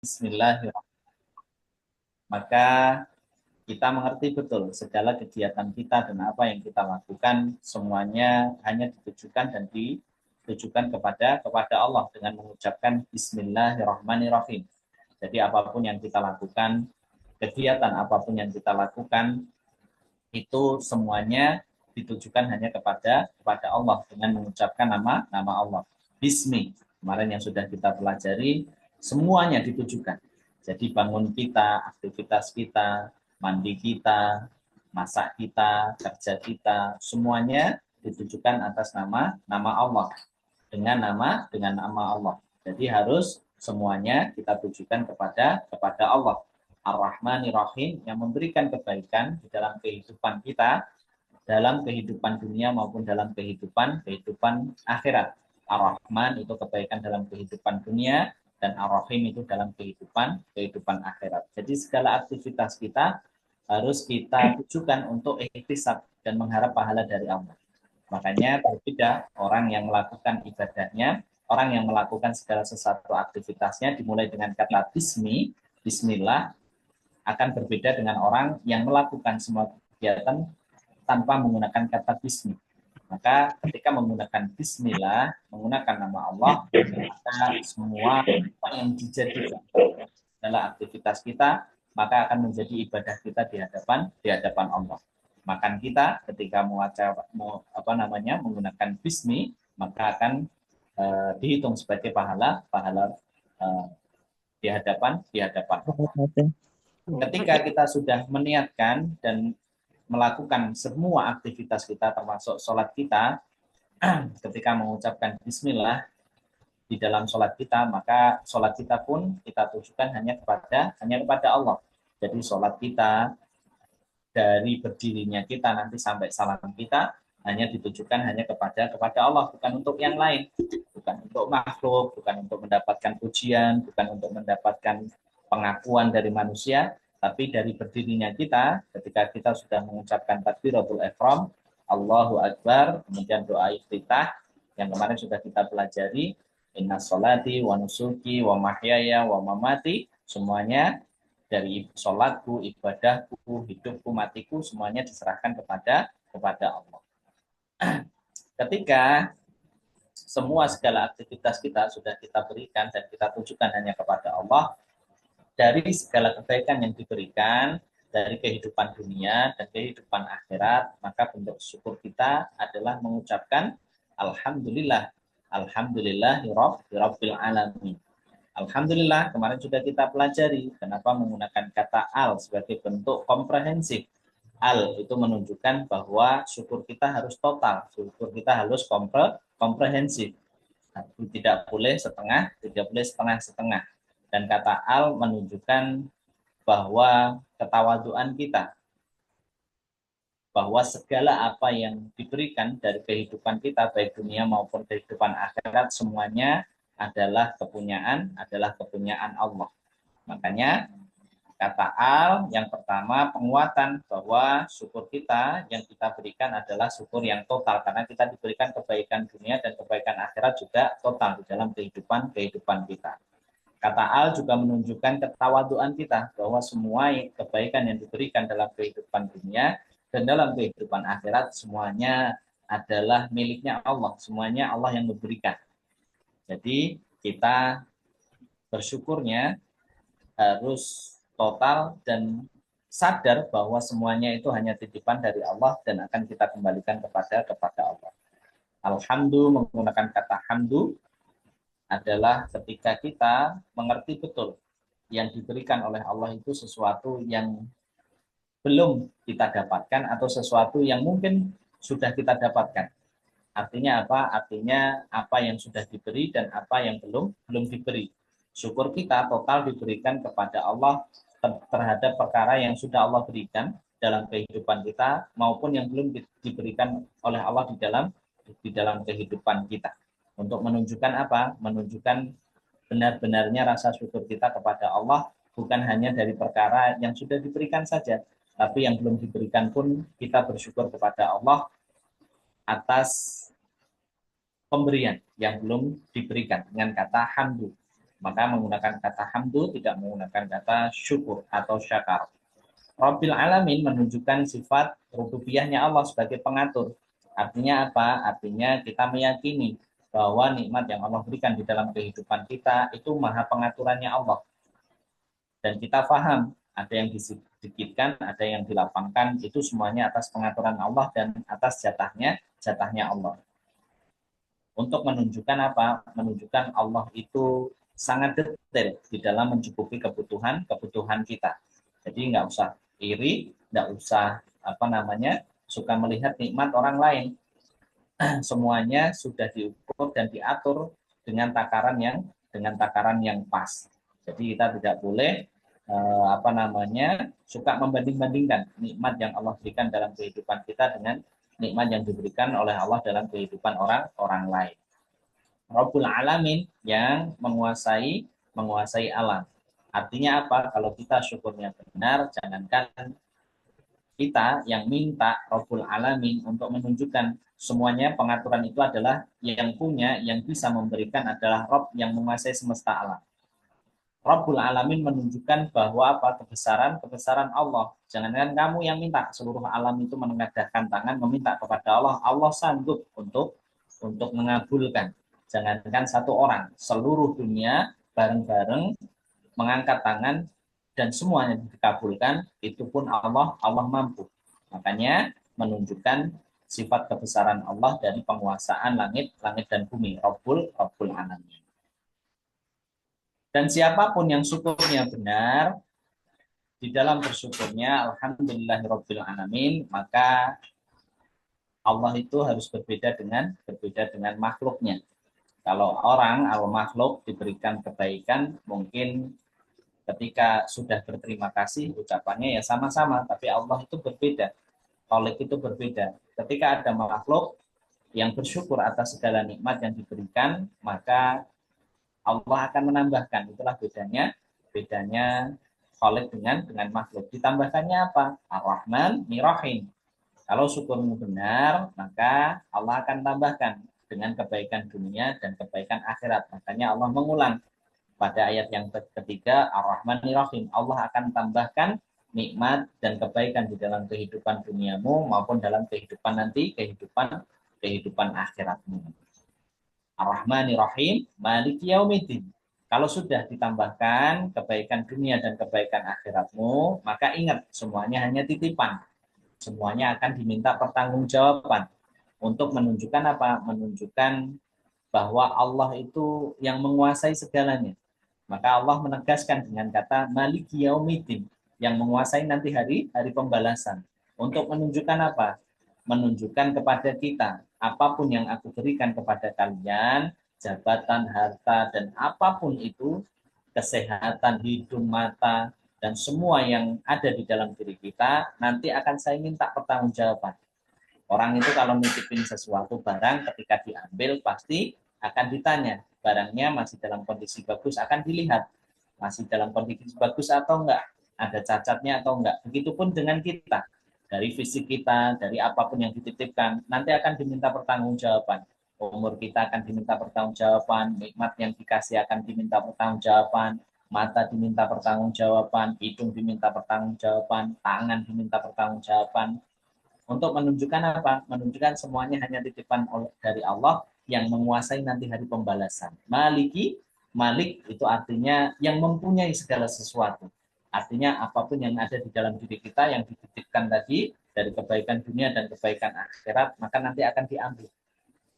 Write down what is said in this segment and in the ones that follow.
Bismillahirrahmanirrahim. Maka kita mengerti betul segala kegiatan kita dan apa yang kita lakukan semuanya hanya ditujukan dan ditujukan kepada Allah dengan mengucapkan Bismillahirrahmanirrahim. Jadi apapun yang kita lakukan, kegiatan apapun yang kita lakukan itu semuanya ditujukan hanya kepada Allah dengan mengucapkan nama Allah. Bismi. Kemarin yang sudah kita pelajari semuanya ditujukan. Jadi bangun kita, aktivitas kita, mandi kita, masak kita, kerja kita, semuanya ditujukan atas nama Allah dengan nama Allah. Jadi harus semuanya kita tujukan kepada Allah. Ar-Rahmanir Rahim yang memberikan kebaikan di dalam kehidupan kita, dalam kehidupan dunia maupun dalam kehidupan akhirat. Ar-Rahman itu kebaikan dalam kehidupan dunia dan Ar-Rahim itu dalam kehidupan akhirat. Jadi segala aktivitas kita harus kita tujukan untuk ihtisab dan mengharap pahala dari Allah. Makanya berbeda orang yang melakukan ibadahnya, orang yang melakukan segala sesuatu aktivitasnya dimulai dengan kata bismillah, akan berbeda dengan orang yang melakukan semua kegiatan tanpa menggunakan kata bismi. Maka ketika menggunakan bismillah, menggunakan nama Allah, maka semua yang dijadikan adalah aktivitas kita, maka akan menjadi ibadah kita di hadapan Allah. Makan kita ketika menggunakan bismi, maka akan dihitung sebagai pahala di hadapan Allah. Ketika kita sudah meniatkan dan melakukan semua aktivitas kita termasuk sholat kita, ketika mengucapkan bismillah di dalam sholat kita, maka sholat kita pun kita tujukan hanya kepada Allah. Jadi sholat kita dari berdirinya kita nanti sampai salam kita hanya ditujukan hanya kepada Allah, bukan untuk yang lain, bukan untuk makhluk, bukan untuk mendapatkan pujian, bukan untuk mendapatkan pengakuan dari manusia, tapi dari berdirinya kita ketika kita sudah mengucapkan takbiratul ihram, Allahu Akbar, kemudian doa iftitah yang kemarin sudah kita pelajari, inna sholati wa nusuki wa mahyaya wa mamati, semuanya dari sholatku, ibadahku, hidupku, matiku, semuanya diserahkan kepada Allah. Ketika semua segala aktivitas kita sudah kita berikan dan kita tujukan hanya kepada Allah, dari segala kebaikan yang diberikan, dari kehidupan dunia dan kehidupan akhirat, maka bentuk syukur kita adalah mengucapkan Alhamdulillah, Alhamdulillahirabbil alamin. Alhamdulillah, kemarin sudah kita pelajari kenapa menggunakan kata al sebagai bentuk komprehensif. Al itu menunjukkan bahwa syukur kita harus total, syukur kita harus komprehensif. Tidak boleh setengah, tidak boleh setengah-setengah. Dan kata al menunjukkan bahwa ketawaduan kita, bahwa segala apa yang diberikan dari kehidupan kita, baik dunia maupun kehidupan akhirat, semuanya adalah kepunyaan Allah. Makanya kata al yang pertama penguatan bahwa syukur kita yang kita berikan adalah syukur yang total, karena kita diberikan kebaikan dunia dan kebaikan akhirat juga total di dalam kehidupan kita. Kata al juga menunjukkan ketawaduan kita bahwa semua kebaikan yang diberikan dalam kehidupan dunia dan dalam kehidupan akhirat semuanya adalah miliknya Allah, semuanya Allah yang memberikan. Jadi kita bersyukurnya harus total dan sadar bahwa semuanya itu hanya titipan dari Allah dan akan kita kembalikan kepada Allah. Alhamdulillah, menggunakan kata hamdu adalah ketika kita mengerti betul yang diberikan oleh Allah itu sesuatu yang belum kita dapatkan atau sesuatu yang mungkin sudah kita dapatkan. Artinya apa? Artinya apa yang sudah diberi dan apa yang belum diberi. Syukur kita total diberikan kepada Allah terhadap perkara yang sudah Allah berikan dalam kehidupan kita maupun yang belum diberikan oleh Allah di dalam kehidupan kita. Untuk menunjukkan apa? Menunjukkan benar-benarnya rasa syukur kita kepada Allah bukan hanya dari perkara yang sudah diberikan saja, tapi yang belum diberikan pun kita bersyukur kepada Allah atas pemberian yang belum diberikan dengan kata hamdu. Maka menggunakan kata hamdu, tidak menggunakan kata syukur atau syakar. Rabbil Alamin menunjukkan sifat rububiyahnya Allah sebagai pengatur. Artinya apa? Artinya kita meyakini bahwa nikmat yang Allah berikan di dalam kehidupan kita itu maha pengaturannya Allah. Dan kita paham ada yang disedikitkan, ada yang dilapangkan, itu semuanya atas pengaturan Allah dan atas jatahnya Allah. Untuk menunjukkan apa? Menunjukkan Allah itu sangat detail di dalam mencukupi kebutuhan kita. Jadi nggak usah iri, nggak usah suka melihat nikmat orang lain. Semuanya sudah diukur dan diatur dengan takaran yang pas. Jadi kita tidak boleh suka membanding-bandingkan nikmat yang Allah berikan dalam kehidupan kita dengan nikmat yang diberikan oleh Allah dalam kehidupan orang lain. Rabbul Alamin yang menguasai alam. Artinya apa? Kalau kita syukurnya benar, jangankan kita yang minta Rabbul Alamin untuk menunjukkan semuanya pengaturan itu adalah yang punya, yang bisa memberikan adalah Rabb yang menguasai semesta alam. Rabbul Alamin menunjukkan bahwa apa? Kebesaran Allah. Jangankan kamu yang minta, seluruh alam itu menengadahkan tangan meminta kepada Allah. Allah sanggup untuk mengabulkan. Jangankan satu orang, seluruh dunia bareng-bareng mengangkat tangan dan semuanya dikabulkan, itu pun Allah mampu. Makanya menunjukkan sifat kebesaran Allah dari penguasaan langit dan bumi, Rabbul Alamin. Dan siapapun yang syukurnya benar, di dalam bersyukurnya alhamdulillahirabbil alamin, maka Allah itu harus berbeda dengan makhluknya. Kalau orang atau makhluk diberikan kebaikan, mungkin ketika sudah berterima kasih ucapannya ya sama-sama, tapi Allah itu berbeda. Khalik itu berbeda. Ketika ada makhluk yang bersyukur atas segala nikmat yang diberikan, maka Allah akan menambahkan. Itulah bedanya Khalik dengan makhluk. Ditambahkannya apa? Ar-Rahman Mirahim. Kalau syukurmu benar, maka Allah akan tambahkan dengan kebaikan dunia dan kebaikan akhirat. Makanya Allah mengulang pada ayat yang ketiga, Ar-Rahman Ar-Rahim. Allah akan tambahkan nikmat dan kebaikan di dalam kehidupan duniamu maupun dalam kehidupan nanti, kehidupan akhiratmu. Ar-Rahman Ar-Rahim, Maliki Yaumiddin. Kalau sudah ditambahkan kebaikan dunia dan kebaikan akhiratmu, maka ingat semuanya hanya titipan. Semuanya akan diminta pertanggungjawaban untuk menunjukkan apa? Menunjukkan bahwa Allah itu yang menguasai segalanya. Maka Allah menegaskan dengan kata Maliki Yaumiddin, yang menguasai nanti hari pembalasan. Untuk menunjukkan apa? Menunjukkan kepada kita, apapun yang aku berikan kepada kalian, jabatan, harta, dan apapun itu, kesehatan, hidung, mata, dan semua yang ada di dalam diri kita, nanti akan saya minta pertanggungjawaban. Orang itu kalau nitipin sesuatu barang, ketika diambil pasti akan ditanya, barangnya masih dalam kondisi bagus, akan dilihat masih dalam kondisi bagus atau enggak, ada cacatnya atau enggak. Begitupun dengan kita, dari fisik kita, dari apapun yang dititipkan, nanti akan diminta pertanggungjawaban. Umur kita akan diminta pertanggungjawaban, nikmat yang dikasih akan diminta pertanggungjawaban, mata diminta pertanggungjawaban, hidung diminta pertanggungjawaban, tangan diminta pertanggungjawaban. Untuk menunjukkan apa? Menunjukkan semuanya hanya titipan dari Allah yang menguasai nanti hari pembalasan. Malik itu artinya yang mempunyai segala sesuatu. Artinya apapun yang ada di dalam diri kita yang dititipkan tadi dari kebaikan dunia dan kebaikan akhirat, maka nanti akan diambil.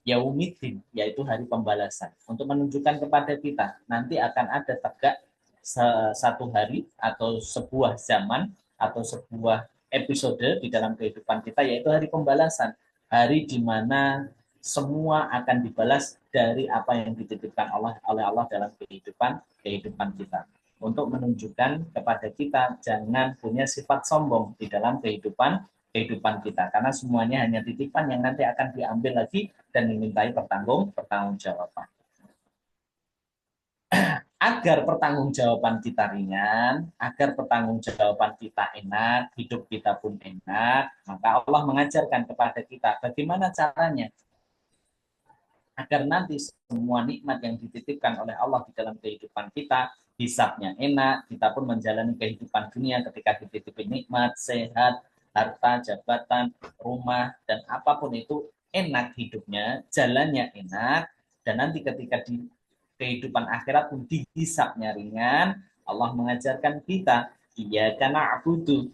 Yaumiddin, yaitu hari pembalasan. Untuk menunjukkan kepada kita, nanti akan ada tegak satu hari atau sebuah zaman atau sebuah episode di dalam kehidupan kita, yaitu hari pembalasan. Hari di mana semua akan dibalas dari apa yang dititipkan oleh Allah dalam kehidupan kita. Untuk menunjukkan kepada kita, jangan punya sifat sombong di dalam kehidupan kita. Karena semuanya hanya titipan yang nanti akan diambil lagi dan dimintai pertanggungjawaban. Agar pertanggungjawaban kita ringan, agar pertanggungjawaban kita enak, hidup kita pun enak, maka Allah mengajarkan kepada kita bagaimana caranya. agar nanti semua nikmat yang dititipkan oleh Allah di dalam kehidupan kita, hisabnya enak, kita pun menjalani kehidupan dunia ketika dititipin nikmat, sehat, harta, jabatan, rumah, dan apapun itu enak hidupnya, jalannya enak, dan nanti ketika di kehidupan akhirat pun dihisabnya ringan, Allah mengajarkan kita, iyyaka na'budu,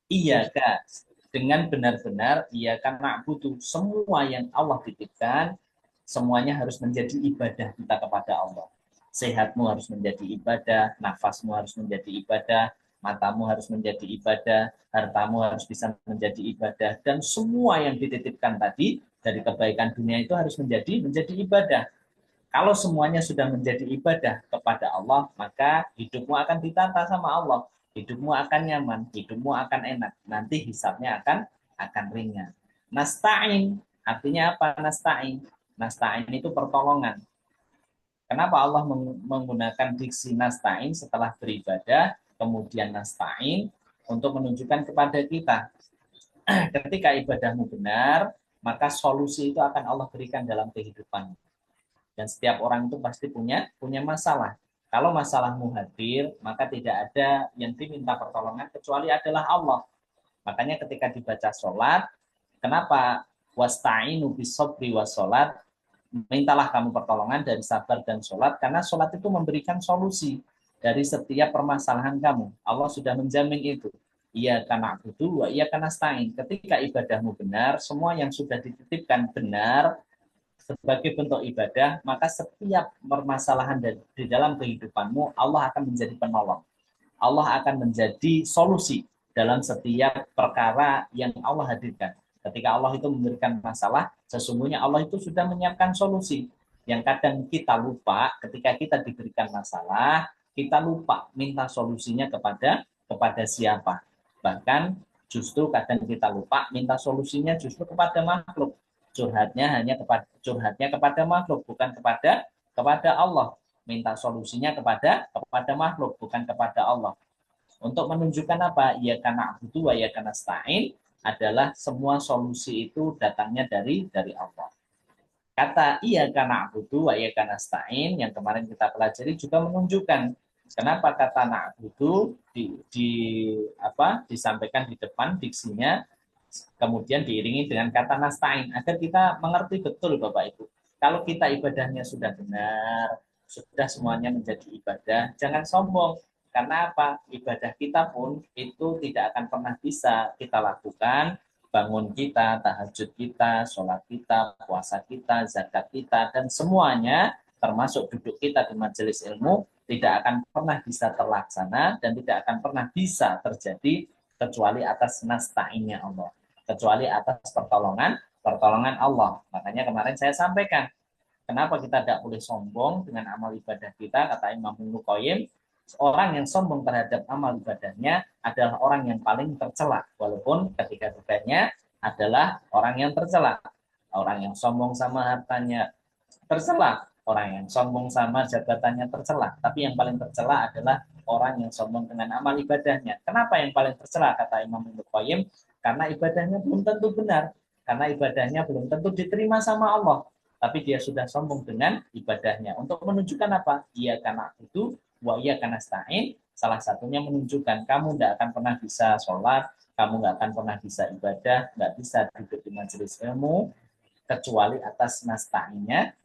iyyaka, dengan benar-benar iyyaka na'budu, semua yang Allah titipkan semuanya harus menjadi ibadah kita kepada Allah. Sehatmu harus menjadi ibadah, nafasmu harus menjadi ibadah, matamu harus menjadi ibadah, hartamu harus bisa menjadi ibadah, dan semua yang dititipkan tadi dari kebaikan dunia itu harus menjadi ibadah. Kalau semuanya sudah menjadi ibadah kepada Allah, maka hidupmu akan ditata sama Allah. Hidupmu akan nyaman, hidupmu akan enak. Nanti hisabnya akan ringan. Nasta'in, artinya apa nasta'in? Nasta'in itu pertolongan. Kenapa Allah menggunakan diksi nasta'in setelah beribadah, kemudian nasta'in untuk menunjukkan kepada kita, ketika ibadahmu benar, maka solusi itu akan Allah berikan dalam kehidupanmu. Dan setiap orang itu pasti punya masalah. Kalau masalahmu hadir, maka tidak ada yang diminta pertolongan kecuali adalah Allah. Makanya ketika dibaca sholat, kenapa wasta'inu bisobri wassolat, mintalah kamu pertolongan dari sabar dan sholat, karena sholat itu memberikan solusi dari setiap permasalahan kamu. Allah sudah menjamin itu. Iya karena butuh, iya karena stain. Ketika ibadahmu benar, semua yang sudah dititipkan benar sebagai bentuk ibadah, maka setiap permasalahan di dalam kehidupanmu, Allah akan menjadi penolong. Allah akan menjadi solusi dalam setiap perkara yang Allah hadirkan. Ketika Allah itu memberikan masalah, sesungguhnya Allah itu sudah menyiapkan solusi. Yang kadang kita lupa ketika kita diberikan masalah, kita lupa minta solusinya kepada siapa. Bahkan justru kadang kita lupa minta solusinya justru kepada makhluk. Curhatnya kepada makhluk, bukan kepada Allah. Minta solusinya kepada makhluk, bukan kepada Allah. Untuk menunjukkan apa? Ya karena butuh, ya karena stain, adalah semua solusi itu datangnya dari Allah. Kata iya karena butuh, ya karena stain yang kemarin kita pelajari juga menunjukkan kenapa kata na'budu disampaikan di depan diksinya, kemudian diiringi dengan kata nasta'in agar kita mengerti betul Bapak Ibu. Kalau kita ibadahnya sudah benar, sudah semuanya menjadi ibadah, jangan sombong. Karena apa? Ibadah kita pun itu tidak akan pernah bisa kita lakukan, bangun kita, tahajud kita, sholat kita, puasa kita, zakat kita, dan semuanya termasuk duduk kita di majelis ilmu tidak akan pernah bisa terlaksana dan tidak akan pernah bisa terjadi kecuali atas nasta'innya Allah, kecuali atas pertolongan Allah. Makanya kemarin saya sampaikan, kenapa kita tidak boleh sombong dengan amal ibadah kita, kata Imam Ibnu Qayyim, orang yang sombong terhadap amal ibadahnya adalah orang yang paling tercela, walaupun ketika bedanya adalah orang yang tercela. Orang yang sombong sama hartanya tercela, orang yang sombong sama jabatannya tercela, tapi yang paling tercela adalah orang yang sombong dengan amal ibadahnya. Kenapa yang paling tercela, kata Imam Ibnu Qayyim? Karena ibadahnya belum tentu benar, karena ibadahnya belum tentu diterima sama Allah, tapi dia sudah sombong dengan ibadahnya. Untuk menunjukkan apa? Iya karena itu, wa iya karena stain. Salah satunya menunjukkan kamu tidak akan pernah bisa sholat, kamu nggak akan pernah bisa ibadah, nggak bisa duduk di majelis ilmu, kecuali atas nasta'innya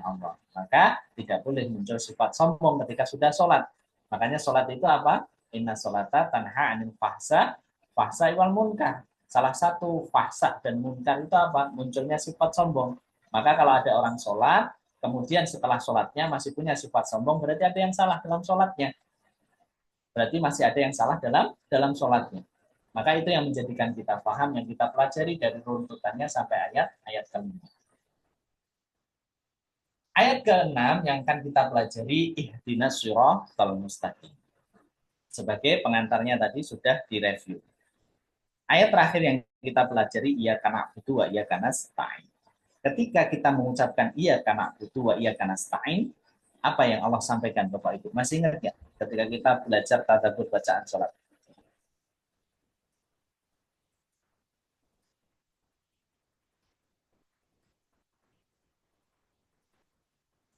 Allah. Maka tidak boleh muncul sifat sombong ketika sudah sholat. Makanya sholat itu apa? Inna sholata tanha anil fahsa iwal munkar. Salah satu fahsa dan munkar itu apa? Munculnya sifat sombong. Maka kalau ada orang sholat, kemudian setelah sholatnya masih punya sifat sombong, berarti ada yang salah dalam sholatnya. Berarti masih ada yang salah dalam sholatnya. Maka itu yang menjadikan kita paham, yang kita pelajari dari runtutannya sampai ayat ke-5. Ayat ke-6 yang akan kita pelajari, ihdinas shiratal mustaqim. Sebagai pengantarnya tadi sudah direview. Ayat terakhir yang kita pelajari, iya karena butuh, iya karena stain. Ketika kita mengucapkan iya karena butuh, iya karena stain, apa yang Allah sampaikan Bapak Ibu? Masih ingat ya? Ketika kita belajar tadabbur bacaan sholat.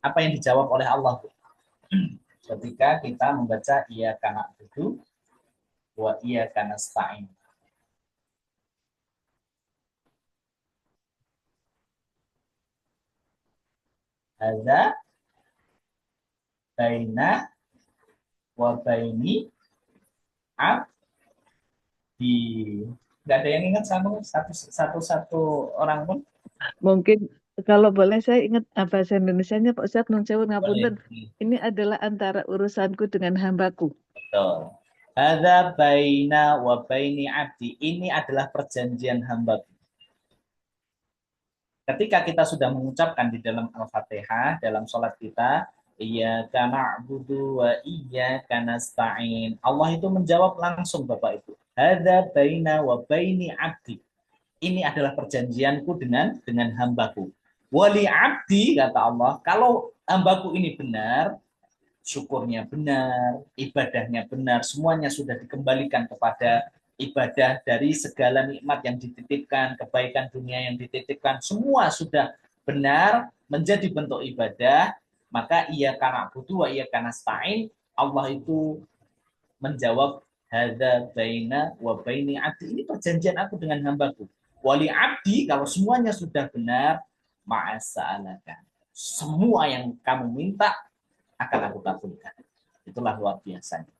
Apa yang dijawab oleh Allah ketika kita membaca iyyaka na'budu wa iyyaka nasta'in? Hadza baina wa baini abdi. Nggak ada yang ingat sama satu orang pun? Mungkin kalau boleh saya ingat bahasa Indonesianya Pak Ustadz, nun sewu Boleh. ngapunten. Ini adalah antara urusanku dengan hambaku. Betul. Hadza baina wa baini abdi. Ini adalah perjanjian hamba. Ketika kita sudah mengucapkan di dalam Al-Fatihah, dalam sholat kita, iyyaka na'budu wa iyyaka nasta'in. Allah itu menjawab langsung Bapak Ibu. Hadza baina wa baini abdi. Ini adalah perjanjianku dengan hambaku. Wali abdi, kata Allah, kalau hambaku ini benar, syukurnya benar, ibadahnya benar, semuanya sudah dikembalikan kepada ibadah dari segala nikmat yang dititipkan, kebaikan dunia yang dititipkan, semua sudah benar menjadi bentuk ibadah, maka ia karena butuh, ia karena stain, Allah itu menjawab hadza baina wa baini abdi, ini perjanjian aku dengan hambaku. Wali abdi, kalau semuanya sudah benar, ma'asa'alaka. Semua yang kamu minta akan aku kabulkan. Itulah luar biasanya.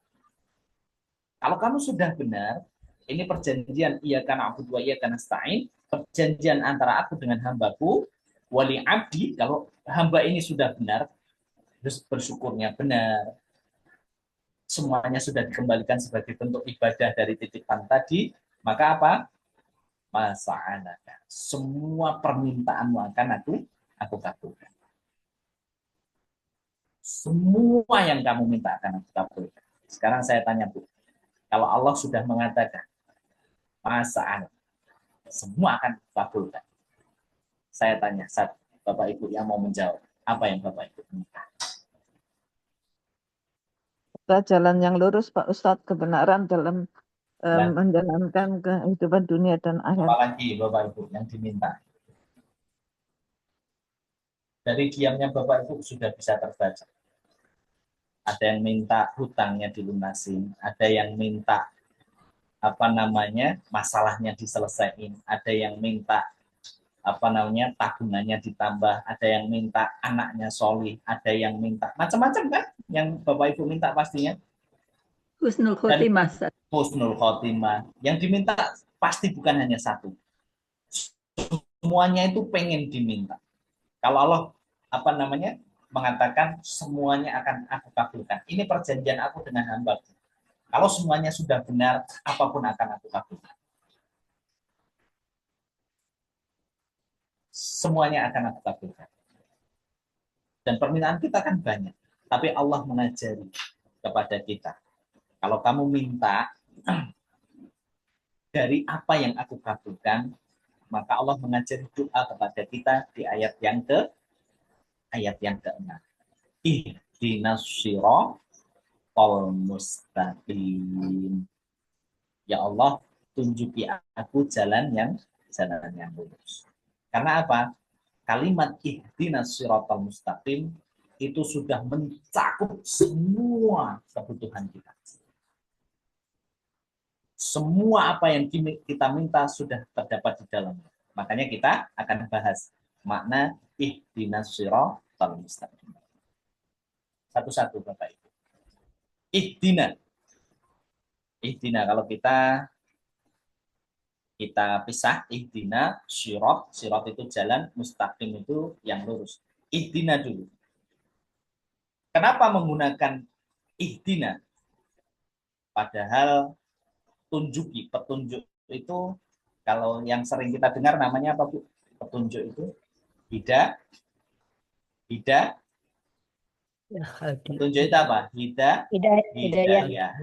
Kalau kamu sudah benar, ini perjanjian ia karena abu dua ia karena stain, perjanjian antara aku dengan hambaku, wali abdi, kalau hamba ini sudah benar, terus bersyukurnya benar, semuanya sudah dikembalikan sebagai bentuk ibadah dari titipan tadi, maka apa? Masa'anaka. Semua permintaanmu akan aku kabulkan. Semua yang kamu minta akan aku kabulkan. Sekarang saya tanya Bu, kalau Allah sudah mengatakan masaan, semua akan dikabulkan. Saya tanya, saat Bapak Ibu yang mau menjawab, apa yang Bapak Ibu minta? Kita jalan yang lurus Pak Ustadz, kebenaran dalam Dan menjalankan kehidupan dunia dan akhirat. apalagi Bapak Ibu yang diminta? Dari diamnya Bapak Ibu sudah bisa terbaca. Ada yang minta hutangnya dilunasin, ada yang minta masalahnya diselesaikan, ada yang minta tabungannya ditambah, ada yang minta anaknya solih, ada yang minta macam-macam kan, yang Bapak Ibu minta pastinya. Husnul Dan khotimah. husnul khotimah yang diminta pasti bukan hanya satu, semuanya itu pengen diminta. Kalau Allah mengatakan semuanya akan aku kabulkan, ini perjanjian aku dengan hamba. Kalau semuanya sudah benar, apapun akan aku kabulkan. Semuanya akan aku kabulkan. Dan permintaan kita kan banyak, tapi Allah mengajari kepada kita, kalau kamu minta dari apa yang aku kabulkan, maka Allah mengajari doa kepada kita di ayat yang ke-6. Ihdinas shiratal mustaqim. Ya Allah, tunjuki aku jalan yang lurus. Karena apa? Kalimat ihdinas shiratal mustaqim itu sudah mencakup semua kebutuhan kita. Semua apa yang kita minta sudah terdapat di dalamnya. Makanya kita akan bahas makna ihdinas shiratal mustaqim. Satu-satu Bapak Ibu. Ihdina. Ihdina kalau kita pisah, ihdina sirat itu jalan, mustaqim itu yang lurus. Ihdina dulu. Kenapa menggunakan ihdina? Padahal petunjuk itu kalau yang sering kita dengar namanya apa Bu? Petunjuk itu hidayah. Petunjuk itu apa? Hidayah.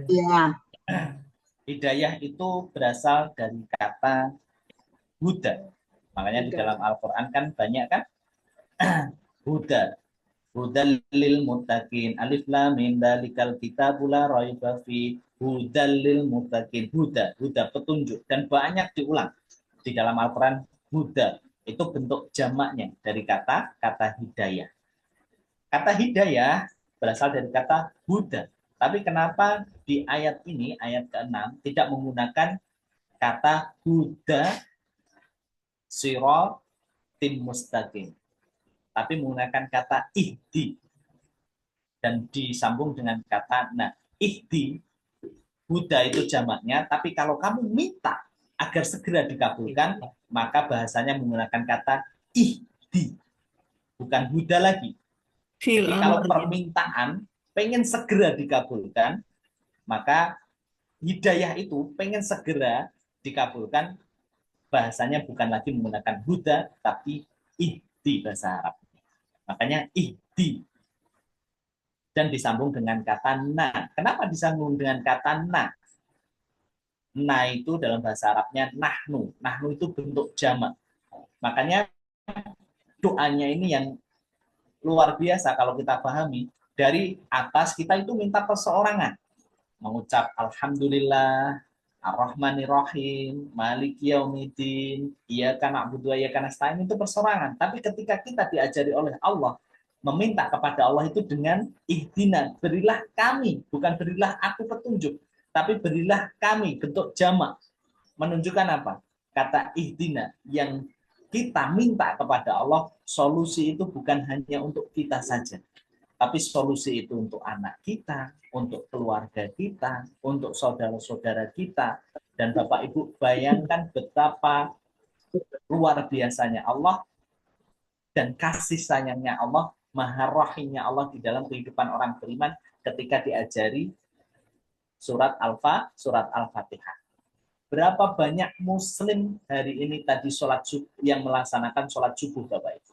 Hidayah itu berasal dari kata huda. Makanya di dalam Al-Quran kan banyak kan huda. Hudal lil muttaqin. Alif lam mim dzalikal kitabul la raiba fi hudal lil muttaqin. Huda petunjuk, dan banyak diulang di dalam Al-Quran. Huda itu bentuk jamaknya dari kata hidayah. Kata hidayah berasal dari kata huda. Tapi kenapa di ayat ini, ayat ke-6, tidak menggunakan kata huda siratim mustaqim, tapi menggunakan kata ihdi dan disambung dengan kata nah. Ihdi, huda itu jamaknya, tapi kalau kamu minta agar segera dikabulkan, maka bahasanya menggunakan kata ihdi, bukan huda lagi. Fil Jadi kalau amr gitu. permintaan pengen segera dikabulkan, maka hidayah itu pengen segera dikabulkan, bahasanya bukan lagi menggunakan huda, tapi ihdi bahasa Arab. Makanya ihdi. Dan disambung dengan kata na. Kenapa disambung dengan kata na? Na itu dalam bahasa Arabnya nahnu. Nahnu itu bentuk jamak. Makanya doanya ini yang luar biasa kalau kita pahami. Dari atas kita itu minta perseorangan. Mengucap Alhamdulillah, Ar-Rahmanir-Rahim, Maliki Yaumiddin, Iyyaka na'budu wa iyyaka nasta'in, itu perseorangan. Tapi ketika kita diajari oleh Allah, meminta kepada Allah itu dengan ihdina, berilah kami, bukan berilah aku petunjuk, tapi berilah kami, bentuk jamak. Menunjukkan apa? Kata ihdina, yang kita minta kepada Allah, solusi itu bukan hanya untuk kita saja, tapi solusi itu untuk anak kita, untuk keluarga kita, untuk saudara-saudara kita. Dan Bapak Ibu bayangkan betapa luar biasanya Allah dan kasih sayangnya Allah, maha rahimnya Allah di dalam kehidupan orang beriman ketika diajari surat Al-Fatihah. Berapa banyak muslim hari ini tadi sholat subuh, yang melaksanakan sholat subuh Bapak Ibu?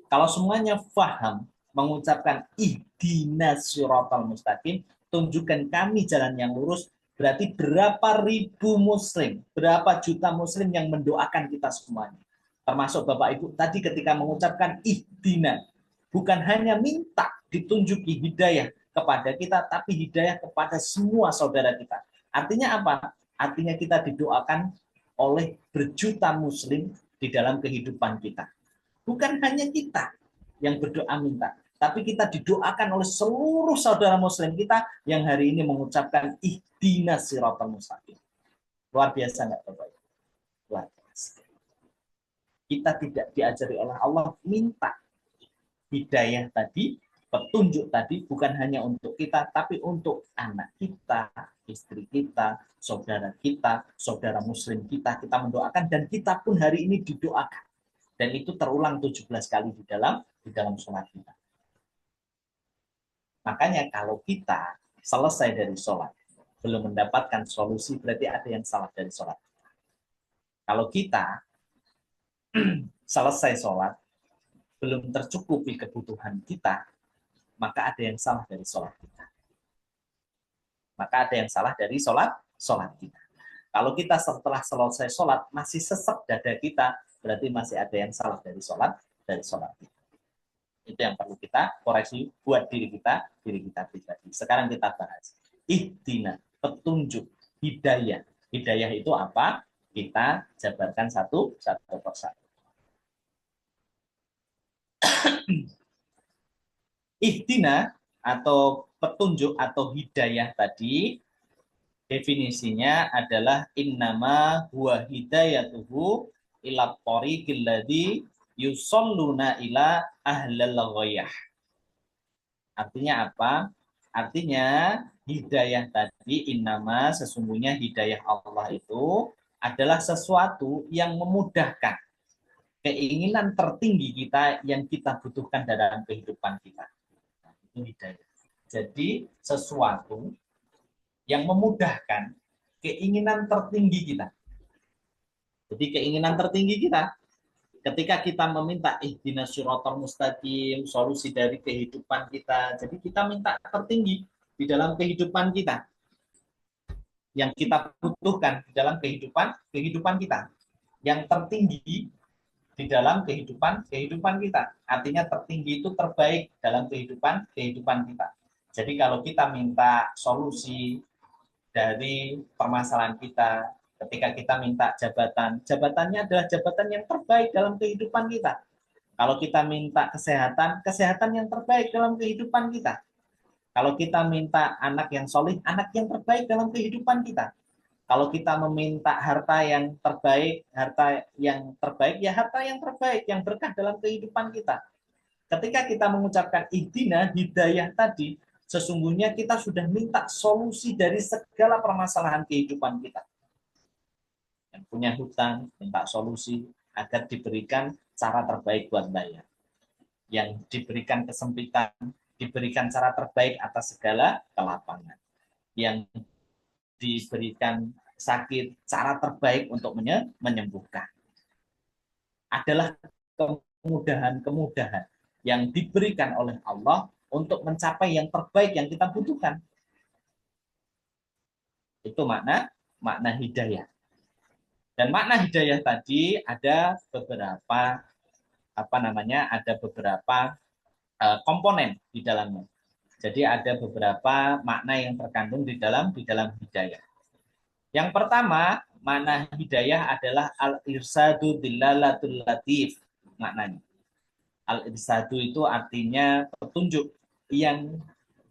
Kalau semuanya faham, mengucapkan ihdinas siratal mustaqim, tunjukkan kami jalan yang lurus, berarti berapa ribu muslim, berapa juta muslim yang mendoakan kita semuanya. Termasuk Bapak Ibu tadi ketika mengucapkan ihdina, bukan hanya minta ditunjuki hidayah kepada kita, tapi hidayah kepada semua saudara kita. Artinya apa? Artinya kita didoakan oleh berjuta muslim di dalam kehidupan kita. Bukan hanya kita yang berdoa minta, tapi kita didoakan oleh seluruh saudara muslim kita yang hari ini mengucapkan ihdinas siratal mustaqim. Luar biasa nggak Bapak? Luar biasa. Kita tidak diajari oleh Allah minta hidayah tadi, petunjuk tadi, bukan hanya untuk kita, tapi untuk anak kita, istri kita, saudara muslim kita mendoakan, dan kita pun hari ini didoakan. Dan itu terulang 17 kali di dalam sholat kita. Makanya kalau kita selesai dari sholat, belum mendapatkan solusi, berarti ada yang salah dari sholat. Kalau kita selesai sholat, belum tercukupi kebutuhan kita, maka ada yang salah dari sholat kita. Maka ada yang salah dari sholat kita. Kalau kita setelah selesai sholat masih sesek dada kita, berarti masih ada yang salah dari sholat kita. Itu yang perlu kita koreksi buat diri kita pribadi. Sekarang kita bahas ihdina, petunjuk, hidayah. Hidayah itu apa? Kita jabarkan satu persatu. Ihdina atau petunjuk atau hidayah tadi definisinya adalah innama huwa hidayatuhu ila tariqil ladzi yusalluna ila ahlal ghayah. Artinya apa? Artinya hidayah tadi innama, sesungguhnya hidayah Allah itu adalah sesuatu yang memudahkan keinginan tertinggi kita yang kita butuhkan dalam kehidupan kita. Itu hidayah. Jadi sesuatu yang memudahkan keinginan tertinggi kita. Jadi keinginan tertinggi kita ketika kita meminta ihdinas siratal mustaqim, solusi dari kehidupan kita. Jadi kita minta tertinggi di dalam kehidupan kita. Yang kita butuhkan di dalam kehidupan kita. Yang tertinggi di dalam kehidupan kita. Artinya tertinggi itu terbaik dalam kehidupan kita. Jadi kalau kita minta solusi dari permasalahan kita, ketika kita minta jabatan, jabatannya adalah jabatan yang terbaik dalam kehidupan kita. Kalau kita minta kesehatan, kesehatan yang terbaik dalam kehidupan kita. Kalau kita minta anak yang solih, anak yang terbaik dalam kehidupan kita. Kalau kita meminta harta yang terbaik, ya harta yang terbaik, yang berkah dalam kehidupan kita. Ketika kita mengucapkan ihdina, hidayah tadi, sesungguhnya kita sudah minta solusi dari segala permasalahan kehidupan kita. Yang punya hutang, minta solusi agar diberikan cara terbaik buat bayar. Yang diberikan kesempitan, diberikan cara terbaik atas segala kelapangan. Yang diberikan sakit, cara terbaik untuk menyembuhkan. Adalah kemudahan-kemudahan yang diberikan oleh Allah untuk mencapai yang terbaik yang kita butuhkan. Itu makna hidayah. Dan makna hidayah tadi ada beberapa komponen di dalamnya. Jadi ada beberapa makna yang terkandung di dalam hidayah. Yang pertama, makna hidayah adalah al-irsadu dilalatul latif maknanya. Al-irsadu itu artinya petunjuk, yang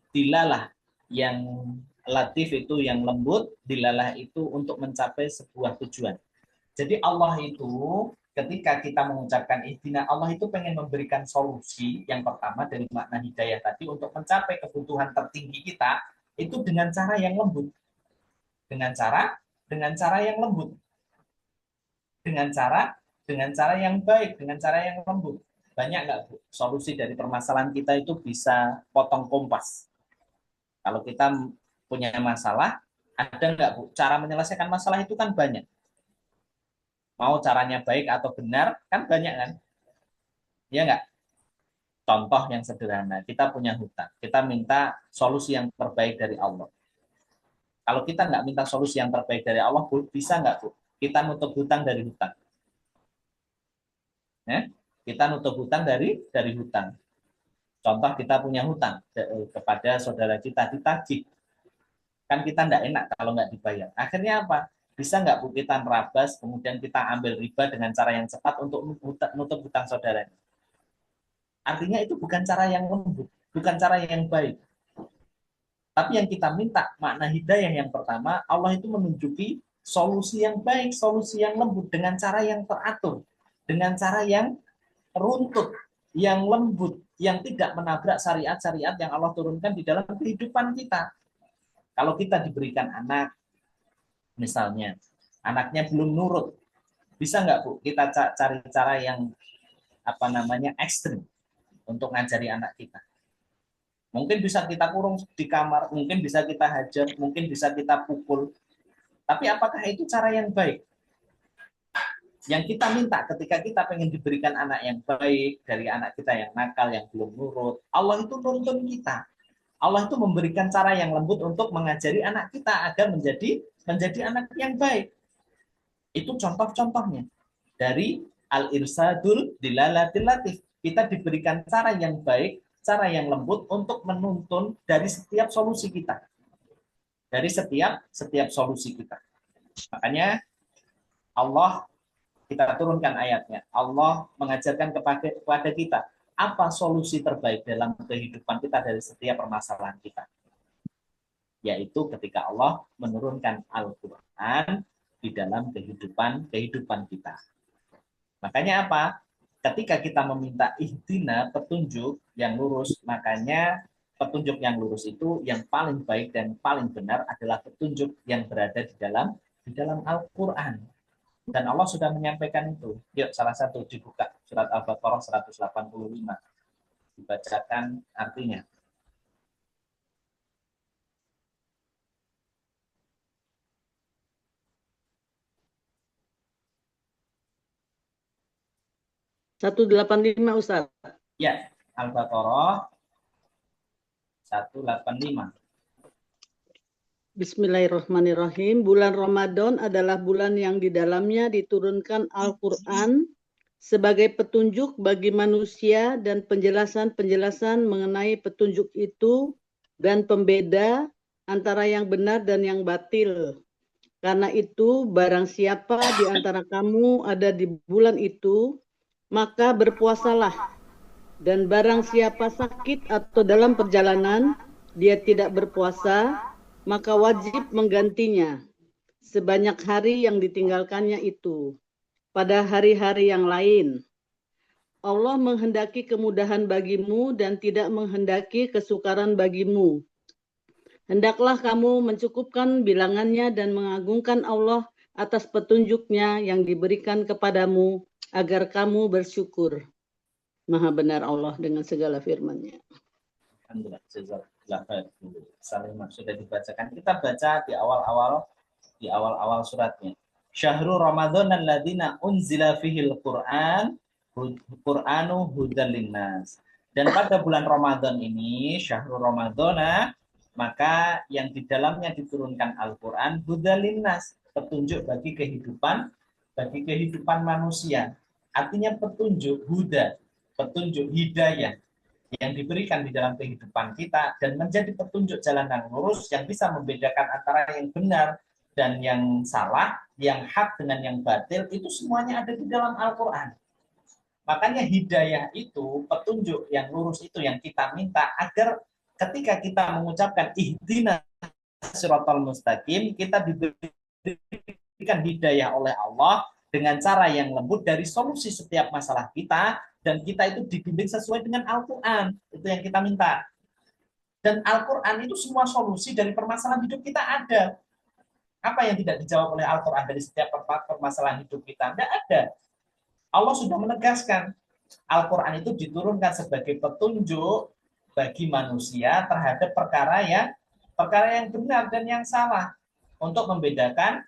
dilalah, yang latif itu yang lembut, dilalah itu untuk mencapai sebuah tujuan. Jadi Allah itu ketika kita mengucapkan ihdina, Allah itu pengen memberikan solusi yang pertama dari makna hidayah tadi untuk mencapai kebutuhan tertinggi kita itu dengan cara yang lembut. Dengan cara yang lembut. Dengan cara yang baik, dengan cara yang lembut. Banyak nggak, Bu? Solusi dari permasalahan kita itu bisa potong kompas. Kalau kita punya masalah, ada nggak, Bu? Cara menyelesaikan masalah itu kan banyak. Mau caranya baik atau benar, kan banyak kan? Iya nggak? Contoh yang sederhana, kita punya hutang. Kita minta solusi yang terbaik dari Allah. Kalau kita nggak minta solusi yang terbaik dari Allah, Bu, bisa nggak, Bu? Kita nutup hutang dari hutang. Kita nutup hutang dari hutang. Contoh kita punya hutang kepada saudara kita, ditagih. Kan kita nggak enak kalau nggak dibayar. Akhirnya apa? Bisa nggak, Bu, kita nerabas, kemudian kita ambil riba dengan cara yang cepat untuk nutup hutang saudara. Artinya itu bukan cara yang lembut, bukan cara yang baik. Tapi yang kita minta, makna hidayah yang pertama, Allah itu menunjuki solusi yang baik, solusi yang lembut, dengan cara yang teratur, dengan cara yang runtut, yang lembut, yang tidak menabrak syariat-syariat yang Allah turunkan di dalam kehidupan kita. Kalau kita diberikan anak, misalnya, anaknya belum nurut, bisa nggak, Bu, kita cari cara yang ekstrim untuk ngajari anak kita? Mungkin bisa kita kurung di kamar, mungkin bisa kita hajar, mungkin bisa kita pukul. Tapi apakah itu cara yang baik? Yang kita minta ketika kita pengen diberikan anak yang baik dari anak kita yang nakal, yang belum nurut, Allah itu nuntun kita. Allah itu memberikan cara yang lembut untuk mengajari anak kita agar menjadi anak yang baik. Itu contoh-contohnya. Dari al-irsadul dilalatil latif. Kita diberikan cara yang baik, cara yang lembut untuk menuntun dari setiap solusi kita. Dari setiap solusi kita. Makanya Allah, kita turunkan ayatnya. Allah mengajarkan kepada kita apa solusi terbaik dalam kehidupan kita dari setiap permasalahan kita. Yaitu ketika Allah menurunkan Al-Quran di dalam kehidupan kita. Makanya apa? Ketika kita meminta ihdina, petunjuk yang lurus, makanya petunjuk yang lurus itu yang paling baik dan paling benar adalah petunjuk yang berada di dalam Al-Quran. Dan Allah sudah menyampaikan itu. Yuk, salah satu dibuka surat Al-Baqarah 185. Dibacakan artinya. (185) Ustaz. Ya, Al-Baqarah 185. Bismillahirrahmanirrahim. Bulan Ramadan adalah bulan yang di dalamnya diturunkan Al-Quran sebagai petunjuk bagi manusia dan penjelasan-penjelasan mengenai petunjuk itu dan pembeda antara yang benar dan yang batil. Karena itu, barang siapa di antara kamu ada di bulan itu, maka berpuasalah. Dan barang siapa sakit atau dalam perjalanan, dia tidak berpuasa, maka wajib menggantinya sebanyak hari yang ditinggalkannya itu pada hari-hari yang lain. Allah menghendaki kemudahan bagimu dan tidak menghendaki kesukaran bagimu. Hendaklah kamu mencukupkan bilangannya dan mengagungkan Allah atas petunjuknya yang diberikan kepadamu agar kamu bersyukur. Maha benar Allah dengan segala firman-Nya. Alhamdulillah, jazakallah khair. Salimah sudah dibacakan. Kita baca di awal suratnya. Syahrul Ramadan alladzina unzila fihil Qur'anu hudan linnas. Dan pada bulan Ramadan ini, Syahrul Ramadana, maka yang di dalamnya diturunkan Al-Qur'an hudan linnas, petunjuk bagi kehidupan manusia. Artinya petunjuk huda, petunjuk hidayah yang diberikan di dalam kehidupan kita dan menjadi petunjuk jalan yang lurus yang bisa membedakan antara yang benar dan yang salah, yang hak dengan yang batil, itu semuanya ada di dalam Al-Quran. Makanya hidayah itu, petunjuk yang lurus itu yang kita minta agar ketika kita mengucapkan ihdinas siratal mustaqim, kita diberikan hidayah oleh Allah dengan cara yang lembut dari solusi setiap masalah kita, dan kita itu dibimbing sesuai dengan Al-Quran. Itu yang kita minta. Dan Al-Quran itu semua solusi dari permasalahan hidup kita ada. Apa yang tidak dijawab oleh Al-Quran dari setiap permasalahan hidup kita? Tidak ada. Allah sudah menegaskan. Al-Quran itu diturunkan sebagai petunjuk bagi manusia terhadap perkara yang benar dan yang salah. Untuk membedakan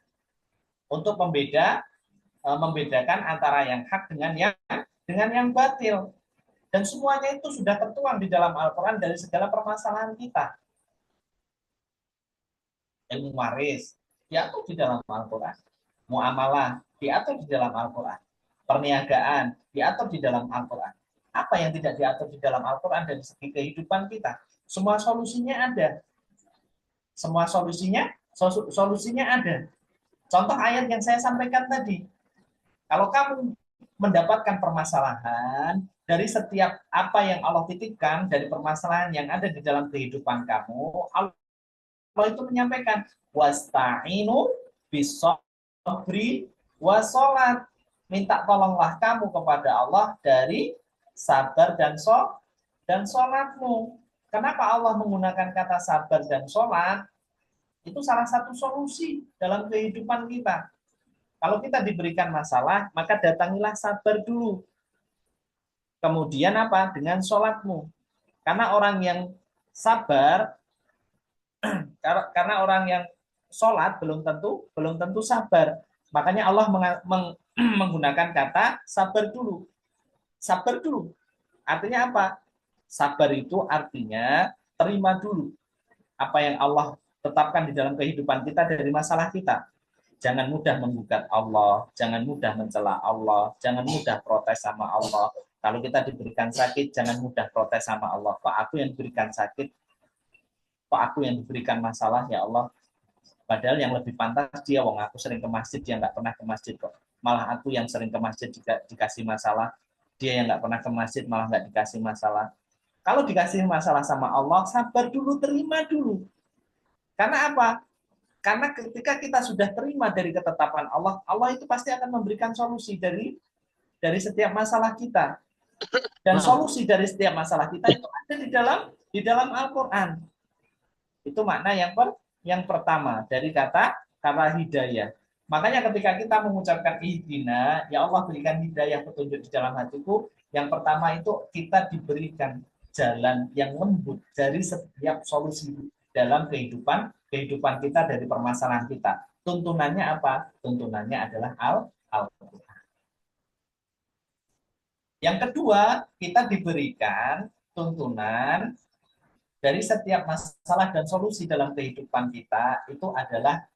antara yang hak dengan yang batil. Dan semuanya itu sudah tertuang di dalam Al-Quran dari segala permasalahan kita. Ilmu waris diatur di dalam Al-Quran. Muamalah diatur di dalam Al-Quran. Perniagaan diatur di dalam Al-Quran. Apa yang tidak diatur di dalam Al-Quran dari segi kehidupan kita? Semua solusinya ada. Semua solusinya ada. Contoh ayat yang saya sampaikan tadi. Kalau kamu mendapatkan permasalahan dari setiap apa yang Allah titipkan dari permasalahan yang ada di dalam kehidupan kamu, Allah itu menyampaikan wasta'inu bis-sabri was-shalat. Minta tolonglah kamu kepada Allah dari sabar dan sholatmu. Kenapa Allah menggunakan kata sabar dan sholat? Itu salah satu solusi dalam kehidupan kita. Kalau kita diberikan masalah, maka datangilah sabar dulu. Kemudian apa? Dengan sholatmu. Karena orang yang sabar, karena orang yang sholat belum tentu sabar. Makanya Allah menggunakan kata sabar dulu. Sabar dulu. Artinya apa? Sabar itu artinya terima dulu apa yang Allah tetapkan di dalam kehidupan kita dari masalah kita. Jangan mudah menggugat Allah, jangan mudah mencela Allah, jangan mudah protes sama Allah. Kalau kita diberikan sakit, jangan mudah protes sama Allah. Kok aku yang diberikan sakit? Kok aku yang diberikan masalah, ya Allah? Padahal yang lebih pantas dia, wong aku sering ke masjid, dia nggak pernah ke masjid kok. Malah aku yang sering ke masjid juga dikasih masalah. Dia yang nggak pernah ke masjid malah nggak dikasih masalah. Kalau dikasih masalah sama Allah, sabar dulu, terima dulu. Karena apa? Karena ketika kita sudah terima dari ketetapan Allah, Allah itu pasti akan memberikan solusi dari setiap masalah kita. Dan solusi dari setiap masalah kita itu ada di dalam Al-Quran. Itu makna yang pertama dari kata hidayah. Makanya ketika kita mengucapkan ihdina, ya Allah berikan hidayah petunjuk di dalam hatiku, yang pertama itu kita diberikan jalan yang lembut dari setiap solusi dalam kehidupan kita dari permasalahan kita. Tuntunannya apa? Tuntunannya adalah Al-Quran. Yang kedua, kita diberikan tuntunan dari setiap masalah dan solusi dalam kehidupan kita itu adalah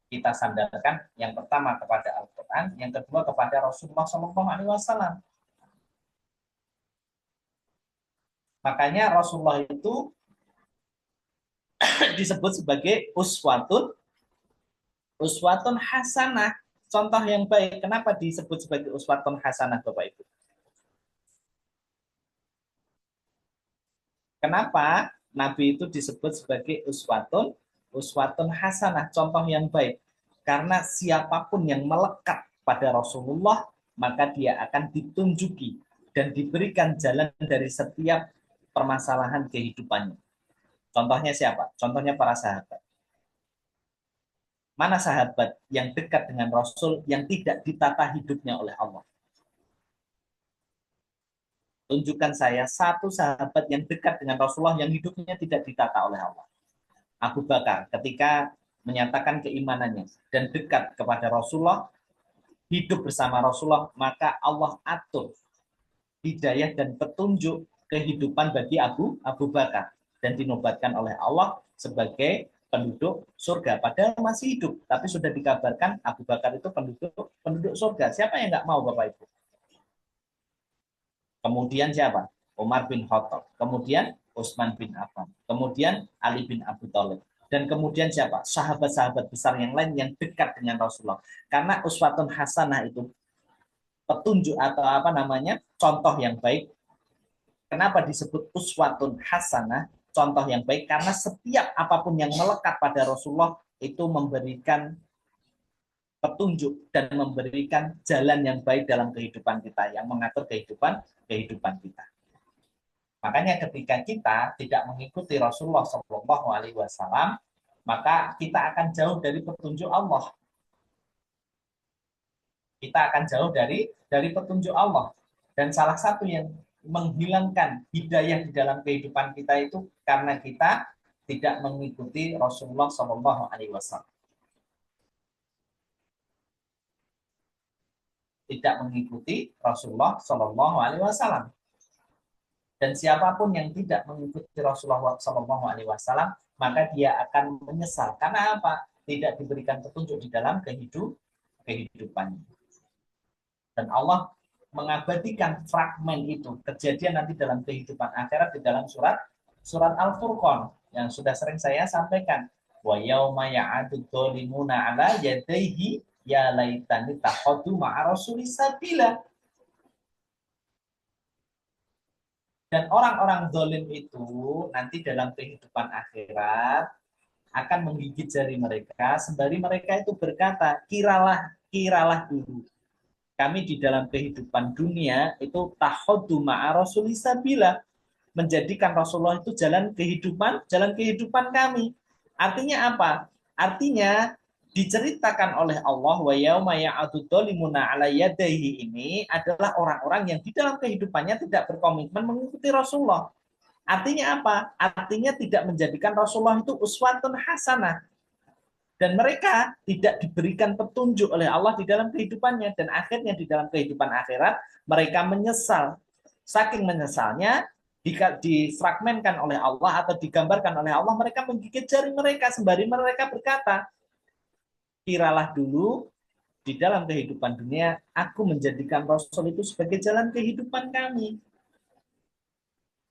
kita sandarkan yang pertama kepada Al-Quran, yang kedua kepada Rasulullah SAW. Makanya Rasulullah itu disebut sebagai uswatun hasanah, contoh yang baik. Kenapa disebut sebagai uswatun hasanah, Bapak Ibu? Kenapa Nabi itu disebut sebagai uswatun hasanah, contoh yang baik? Karena siapapun yang melekat pada Rasulullah, maka dia akan ditunjuki dan diberikan jalan dari setiap permasalahan kehidupannya. Contohnya siapa? Contohnya para sahabat. Mana sahabat yang dekat dengan Rasul yang tidak ditata hidupnya oleh Allah? Tunjukkan saya satu sahabat yang dekat dengan Rasulullah yang hidupnya tidak ditata oleh Allah. Abu Bakar ketika menyatakan keimanannya dan dekat kepada Rasulullah, hidup bersama Rasulullah, maka Allah atur hidayah dan petunjuk kehidupan bagi Abu Bakar dan dinobatkan oleh Allah sebagai penduduk surga. Padahal masih hidup, tapi sudah dikabarkan Abu Bakar itu penduduk surga. Siapa yang nggak mau, Bapak Ibu? Kemudian siapa? Umar bin Khattab. Kemudian Utsman bin Affan. Kemudian Ali bin Abi Thalib. Dan kemudian siapa? Sahabat-sahabat besar yang lain yang dekat dengan Rasulullah. Karena uswatun hasanah itu petunjuk atau apa namanya? Contoh yang baik. Kenapa disebut uswatun hasanah? Contoh yang baik karena setiap apapun yang melekat pada Rasulullah itu memberikan petunjuk dan memberikan jalan yang baik dalam kehidupan kita, yang mengatur kehidupan kita. Makanya ketika kita tidak mengikuti Rasulullah SAW, maka kita akan jauh dari petunjuk Allah. Kita akan jauh dari petunjuk Allah. Dan salah satu yang menghilangkan hidayah di dalam kehidupan kita itu karena kita tidak mengikuti Rasulullah SAW. Tidak mengikuti Rasulullah SAW. Dan siapapun yang tidak mengikuti Rasulullah SAW, maka dia akan menyesal. Karena apa? Tidak diberikan petunjuk di dalam kehidupannya. Dan Allah mengabadikan fragmen itu, kejadian nanti dalam kehidupan akhirat di dalam surat Al-Furqan yang sudah sering saya sampaikan. Wa yauma ya'adud dhalimuna 'ala yadayhi ya laitani takhaddu ma'a rasulis sabila. Dan orang-orang zalim itu nanti dalam kehidupan akhirat akan menggigit jari mereka sembari mereka itu berkata, kiralah dulu. Kami di dalam kehidupan dunia itu takhaddu ma'a rasulis sabila, menjadikan Rasulullah itu jalan kehidupan kami. Artinya apa? Artinya diceritakan oleh Allah wa yauma ya'adud dhalimuna 'ala yadayhi ini adalah orang-orang yang di dalam kehidupannya tidak berkomitmen mengikuti Rasulullah. Artinya apa? Artinya tidak menjadikan Rasulullah itu uswatun hasanah. Dan mereka tidak diberikan petunjuk oleh Allah di dalam kehidupannya. Dan akhirnya di dalam kehidupan akhirat mereka menyesal. Saking menyesalnya difragmenkan oleh Allah atau digambarkan oleh Allah, mereka menggigit jari mereka sembari mereka berkata, kiralah dulu di dalam kehidupan dunia aku menjadikan Rasul itu sebagai jalan kehidupan kami.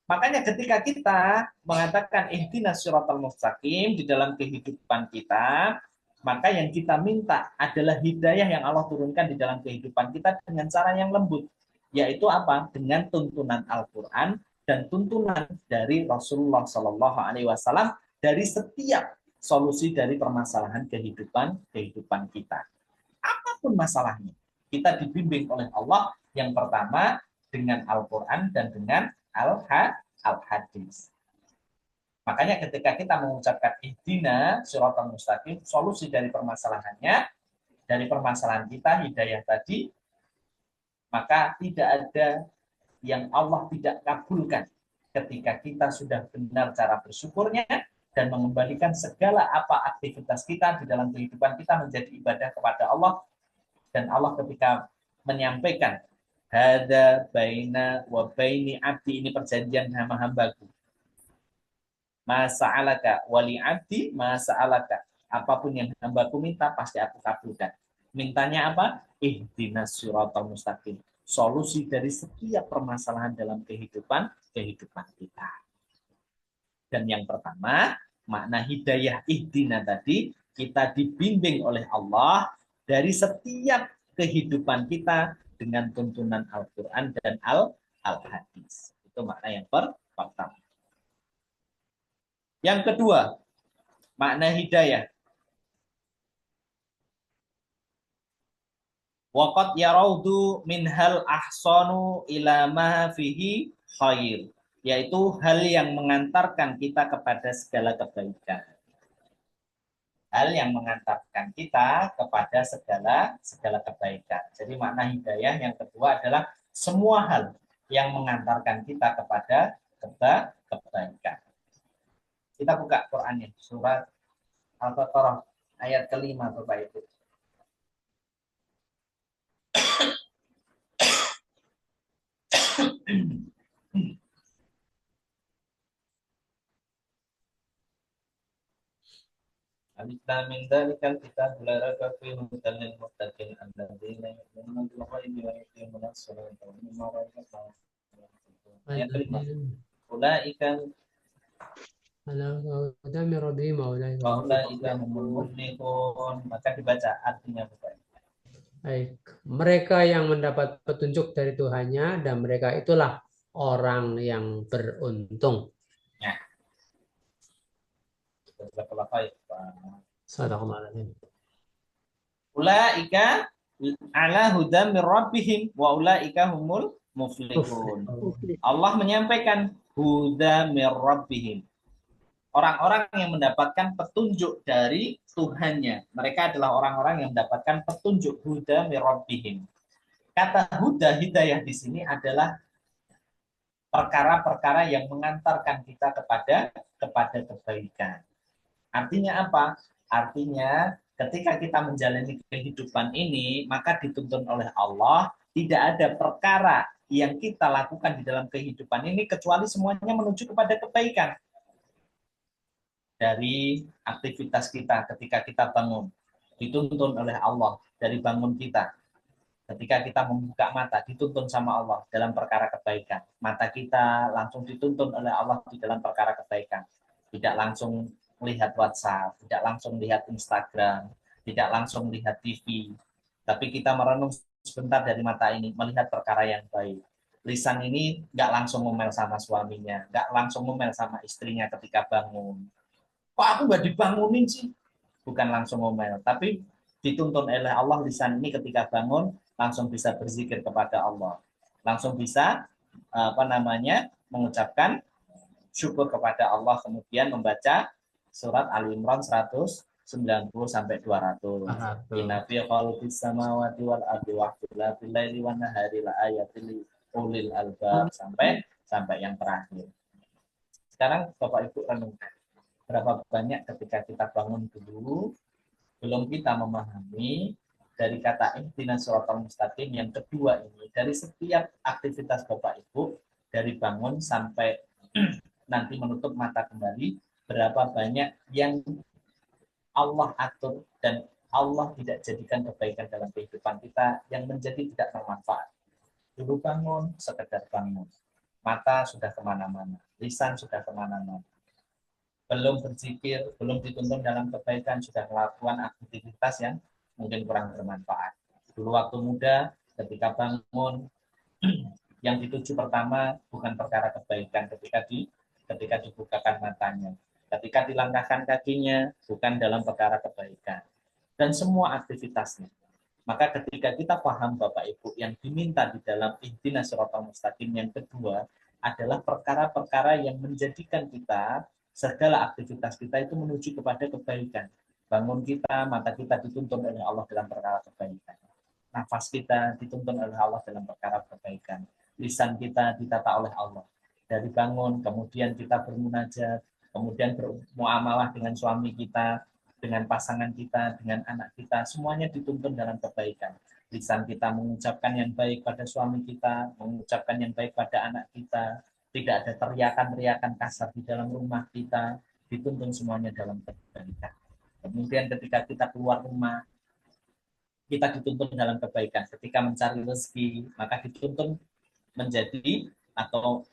Makanya ketika kita mengatakan ihdinas siratal mustaqim di dalam kehidupan kita, maka yang kita minta adalah hidayah yang Allah turunkan di dalam kehidupan kita dengan cara yang lembut, yaitu apa? Dengan tuntunan Al-Qur'an dan tuntunan dari Rasulullah SAW dari setiap solusi dari permasalahan kehidupan kita. Apapun masalahnya, kita dibimbing oleh Allah yang pertama dengan Al-Qur'an dan dengan Al-Hadis. Makanya ketika kita mengucapkan ihdina siratal mustaqim, solusi dari permasalahannya, dari permasalahan kita, hidayah tadi, maka tidak ada yang Allah tidak kabulkan ketika kita sudah benar cara bersyukurnya dan mengembalikan segala apa aktivitas kita di dalam kehidupan kita menjadi ibadah kepada Allah. Dan Allah ketika menyampaikan hada baina wa baini abdi, ini perjanjian sama hambaku. Masa'alaka wali abdi masa'alaka, apapun yang hambaku minta pasti aku kabulkan. Mintanya apa? Ihdinas siratal mustaqim, solusi dari setiap permasalahan dalam kehidupan kita. Dan yang pertama, makna hidayah ihdina tadi, kita dibimbing oleh Allah dari setiap kehidupan kita dengan tuntunan Al-Qur'an dan Al-Hadis. Itu makna yang pertama. Yang kedua, makna hidayah. Waqad yaraudu minhal ahsanu ila ma fihi khair, yaitu hal yang mengantarkan kita kepada segala kebaikan. Hal yang mengantarkan kita kepada segala kebaikan. Jadi makna hidayah yang kedua adalah semua hal yang mengantarkan kita kepada kebaikan. Kita buka Qur'annya, surat Al-Baqarah ayat kelima, Bapak Ibu. Alif lam mim dzalikal kitabul la raiba fihi hudan lil muttaqin alladzina yu'minuna bil ghaibi wa yuqimuna as-salata wa mimma razaqnahum yunfiqun. Ayat kelima. Ulaika humul muflihun. Maka dibaca artinya, Bapak. Baik, mereka yang mendapat petunjuk dari Tuhannya dan mereka itulah orang yang beruntung. Ya. Ulaika ala hudam mir rabbihim wa ulaika humul muflihun. Allah menyampaikan huda mir rabbihim. Orang-orang yang mendapatkan petunjuk dari Tuhannya. Mereka adalah orang-orang yang mendapatkan petunjuk huda mir rabbihim. Kata huda, hidayah di sini adalah perkara-perkara yang mengantarkan kita kepada kebaikan. Artinya apa? Artinya ketika kita menjalani kehidupan ini, maka dituntun oleh Allah, tidak ada perkara yang kita lakukan di dalam kehidupan ini kecuali semuanya menuju kepada kebaikan. Dari aktivitas kita ketika kita bangun, dituntun oleh Allah dari bangun kita. Ketika kita membuka mata, dituntun sama Allah dalam perkara kebaikan. Mata kita langsung dituntun oleh Allah di dalam perkara kebaikan. Tidak langsung melihat WhatsApp, tidak langsung lihat Instagram, tidak langsung lihat TV. Tapi kita merenung sebentar dari mata ini, melihat perkara yang baik. Lisan ini nggak langsung ngomel sama suaminya, nggak langsung ngomel sama istrinya ketika bangun. Kok aku nggak dibangunin sih? Bukan langsung ngomel, tapi dituntun oleh Allah lisan ini ketika bangun langsung bisa berzikir kepada Allah, langsung bisa mengucapkan syukur kepada Allah, kemudian membaca surat Ali Imran 190 sampai 200. Inna fi khalqis samawati wal ardi wa ikhtilafil laili wan nahari la ayatil ulil albab sampai yang terakhir. Sekarang Bapak Ibu renungkan, berapa banyak ketika kita bangun dulu belum kita memahami dari kata ihdinas siratal mustaqim yang kedua ini, dari setiap aktivitas Bapak Ibu, dari bangun sampai nanti menutup mata kembali, berapa banyak yang Allah atur dan Allah tidak jadikan kebaikan dalam kehidupan kita yang menjadi tidak bermanfaat. Dulu bangun, sekedar bangun. Mata sudah kemana-mana, lisan sudah kemana-mana. Belum berzikir, belum dituntun dalam kebaikan, sudah melakukan aktivitas yang mungkin kurang bermanfaat. Dulu waktu muda, ketika bangun, yang dituju pertama bukan perkara kebaikan ketika dibukakan matanya. Ketika dilangkahkan kakinya, bukan dalam perkara kebaikan. Dan semua aktivitasnya. Maka ketika kita paham Bapak Ibu, yang diminta di dalam ihdinas siratal mustaqim yang kedua adalah perkara-perkara yang menjadikan kita, segala aktivitas kita itu menuju kepada kebaikan. Bangun kita, mata kita dituntun oleh Allah dalam perkara kebaikan. Nafas kita dituntun oleh Allah dalam perkara kebaikan. Lisan kita ditata oleh Allah. Dari bangun, kemudian kita bermunajat, kemudian bermuamalah dengan suami kita, dengan pasangan kita, dengan anak kita, semuanya dituntun dalam kebaikan. Lisan kita mengucapkan yang baik pada suami kita, mengucapkan yang baik pada anak kita, tidak ada teriakan-teriakan kasar di dalam rumah kita, dituntun semuanya dalam kebaikan. Kemudian ketika kita keluar rumah, kita dituntun dalam kebaikan. Ketika mencari rezeki, maka dituntun menjadi atau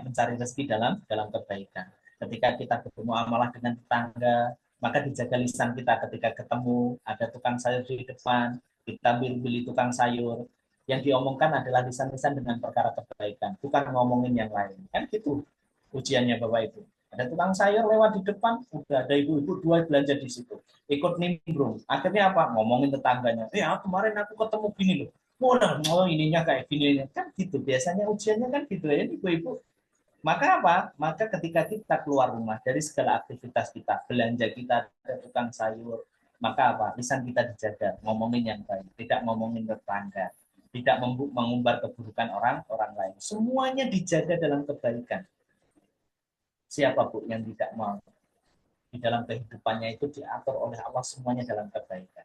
mencari rezeki dalam kebaikan. Ketika kita bermuamalah dengan tetangga, maka dijaga lisan kita ketika ketemu ada tukang sayur di depan, kita beli tukang sayur. Yang diomongkan adalah lisan-lisan dengan perkara kebaikan, bukan ngomongin yang lain. Kan gitu ujiannya Bapak Ibu. Ada tukang sayur lewat di depan, udah ada ibu-ibu dua belanja di situ. Ikut nimbrung. Akhirnya apa? Ngomongin tetangganya. Ya kemarin aku ketemu gini loh. Oh, ininya kayak gini. Kan gitu. Biasanya ujiannya kan gitu ya ibu-ibu. Maka apa? Maka ketika kita keluar rumah dari segala aktivitas kita, belanja kita ke tukang sayur, maka apa? Lisan kita dijaga, ngomongin yang baik, tidak ngomongin tetangga, tidak mengumbar keburukan orang lain. Semuanya dijaga dalam kebaikan. Siapa Bu yang tidak mau di dalam kehidupannya itu diatur oleh Allah semuanya dalam kebaikan.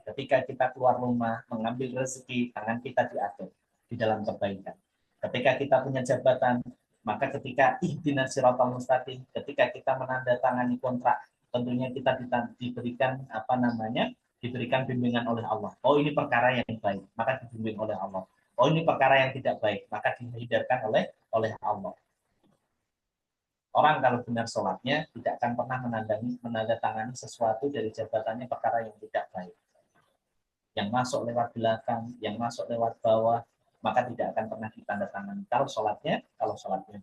Ketika kita keluar rumah mengambil rezeki, tangan kita diatur di dalam kebaikan. Ketika kita punya jabatan, maka ketika ihdinas siratal mustaqim, ketika kita menandatangani kontrak, tentunya kita diberikan diberikan bimbingan oleh Allah. Oh, ini perkara yang baik, maka dibimbing oleh Allah. Oh, ini perkara yang tidak baik, maka dihindarkan oleh Allah. Orang kalau benar sholatnya tidak akan pernah menandatangani sesuatu dari jabatannya perkara yang tidak baik. Yang masuk lewat belakang, yang masuk lewat bawah, maka tidak akan pernah ditandatangani. Kalau sholatnya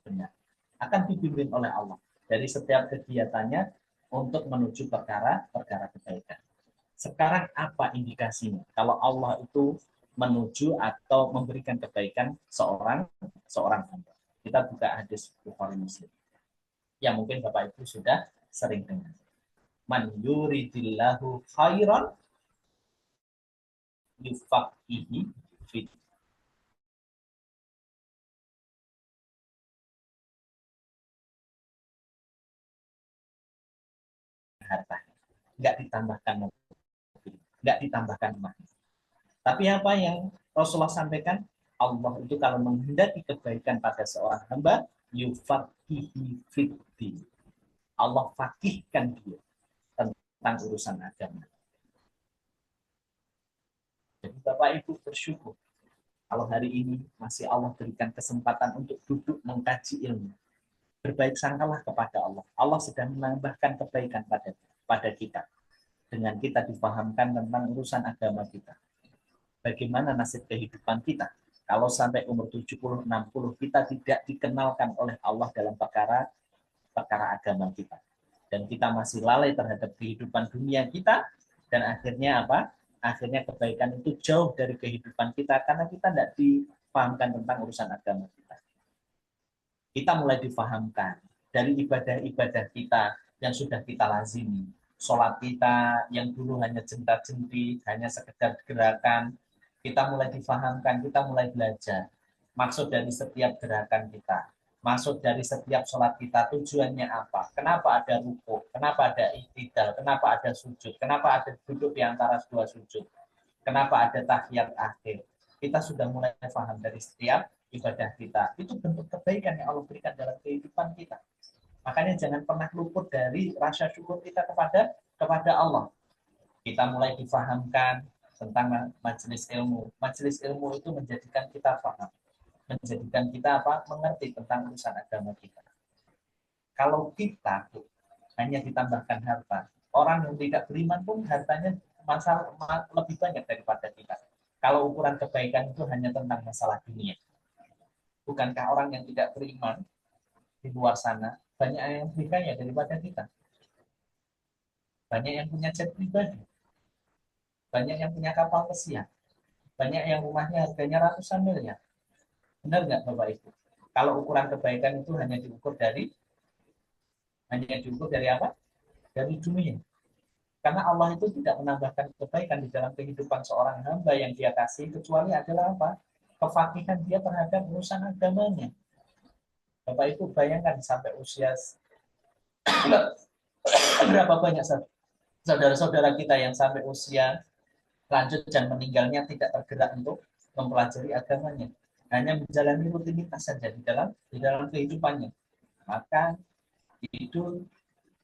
benar, akan dibimbing oleh Allah dari setiap kegiatannya untuk menuju perkara kebaikan. Sekarang apa indikasinya? Kalau Allah itu menuju atau memberikan kebaikan seorang hamba. Kita buka hadis Bukhari Muslim. Yang mungkin Bapak Ibu sudah sering dengar. Man yuridillahu khairan yufaqihi fid. Hartanya. Enggak ditambahkan mobil, enggak ditambahkan rumah. Tapi apa yang Rasulullah sampaikan? Allah itu kalau menghendaki kebaikan pada seorang hamba, yufaqihi fid. Allah fakihkan dia tentang urusan agama. Jadi Bapak Ibu bersyukur kalau hari ini masih Allah berikan kesempatan untuk duduk mengkaji ilmu. Berbaik sangkalah kepada Allah. Allah sedang menambahkan kebaikan pada kita. Dengan kita dipahamkan tentang urusan agama kita. Bagaimana nasib kehidupan kita? Kalau sampai umur 70-60 kita tidak dikenalkan oleh Allah dalam perkara agama kita. Dan kita masih lalai terhadap kehidupan dunia kita, dan akhirnya apa? Akhirnya kebaikan itu jauh dari kehidupan kita karena kita tidak dipahamkan tentang urusan agama kita. Kita mulai dipahamkan dari ibadah-ibadah kita yang sudah kita lazimi. Sholat kita yang dulu hanya jentak-jentik, hanya sekedar gerakan, kita mulai dipahamkan, kita mulai belajar. Maksud dari setiap gerakan kita. Maksud dari setiap sholat kita tujuannya apa? Kenapa ada rukuk? Kenapa ada i'tidal? Kenapa ada sujud? Kenapa ada duduk di antara dua sujud? Kenapa ada tahiyat akhir? Kita sudah mulai paham dari setiap ibadah kita. Itu bentuk kebaikan yang Allah berikan dalam kehidupan kita. Makanya jangan pernah luput dari rasa syukur kita kepada Allah. Kita mulai difahamkan tentang majelis ilmu. Majelis ilmu itu menjadikan kita paham. Menjadikan kita mengerti tentang urusan agama kita. Kalau kita hanya ditambahkan harta, orang yang tidak beriman pun hartanya lebih banyak daripada kita. Kalau ukuran kebaikan itu hanya tentang masalah dunia. Bukankah orang yang tidak beriman di luar sana banyak yang lebih kaya daripada kita? Banyak yang punya jet pribadi, banyak yang punya kapal pesiar, banyak yang rumahnya harganya ratusan miliar. Benar nggak Bapak Ibu? Kalau ukuran kebaikan itu hanya diukur dari apa? Dari dunia. Karena Allah itu tidak menambahkan kebaikan di dalam kehidupan seorang hamba yang dia kasih kecuali adalah apa? Kefakihan dia terhadap urusan agamanya. Bapak Ibu bayangkan sampai usia berapa banyak saudara-saudara kita yang sampai usia lanjut dan meninggalnya tidak tergerak untuk mempelajari agamanya. Hanya menjalani rutinitas saja di dalam kehidupannya. Maka itu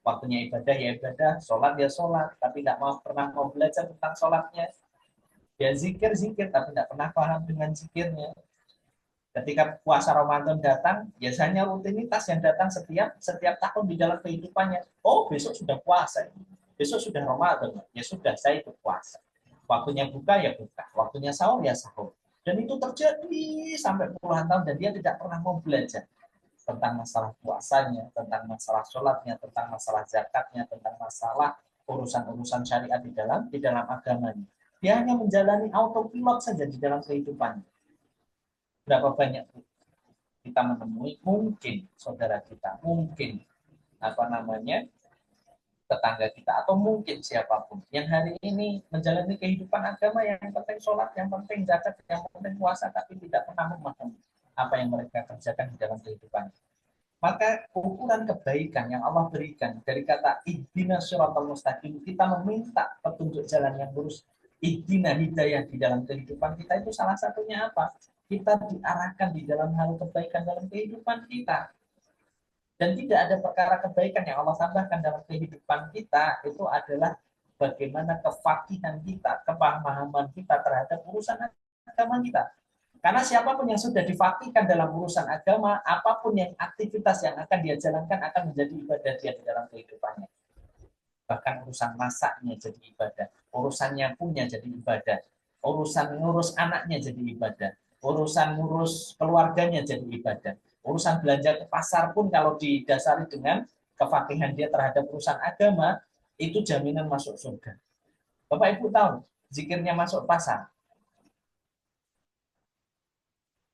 waktunya ibadah ya ibadah, sholat ya sholat, tapi tidak pernah mau belajar tentang sholatnya. Ya zikir, tapi tidak pernah paham dengan zikirnya. Ketika puasa Ramadan datang, biasanya rutinitas yang datang setiap tahun di dalam kehidupannya. Oh, besok sudah puasa, besok sudah Ramadan, ya sudah saya ikut puasa. Waktunya buka ya buka, waktunya sahur ya sahur. Dan itu terjadi sampai puluhan tahun dan dia tidak pernah mau belajar. tentang masalah puasanya, tentang masalah sholatnya, tentang masalah zakatnya, tentang masalah urusan-urusan syariat di dalam agamanya. Dia hanya menjalani autopilot saja di dalam kehidupannya. Berapa banyak kita menemui, mungkin saudara kita, mungkin tetangga kita, atau mungkin siapapun yang hari ini menjalani kehidupan agama yang penting sholat, yang penting zakat, yang penting puasa, tapi tidak pernah memahami apa yang mereka kerjakan di dalam kehidupan. Maka ukuran kebaikan yang Allah berikan dari kata ihdinas siratal mustaqim, kita meminta petunjuk jalan yang lurus, ihdina hidayah di dalam kehidupan kita, itu salah satunya apa? Kita diarahkan di dalam hal kebaikan dalam kehidupan kita. Dan tidak ada perkara kebaikan yang Allah tambahkan dalam kehidupan kita, itu adalah bagaimana kefakihan kita, kepahaman kita terhadap urusan agama kita. Karena siapapun yang sudah difakihkan dalam urusan agama, apapun yang aktivitas yang akan dia jalankan akan menjadi ibadah dia di dalam kehidupannya. Bahkan urusan masaknya jadi ibadah, urusannya punya jadi ibadah, urusan ngurus anaknya jadi ibadah, urusan ngurus keluarganya jadi ibadah. Urusan belanja ke pasar pun kalau didasari dengan kefakihan dia terhadap urusan agama, itu jaminan masuk surga. Bapak Ibu tahu, zikirnya masuk pasar.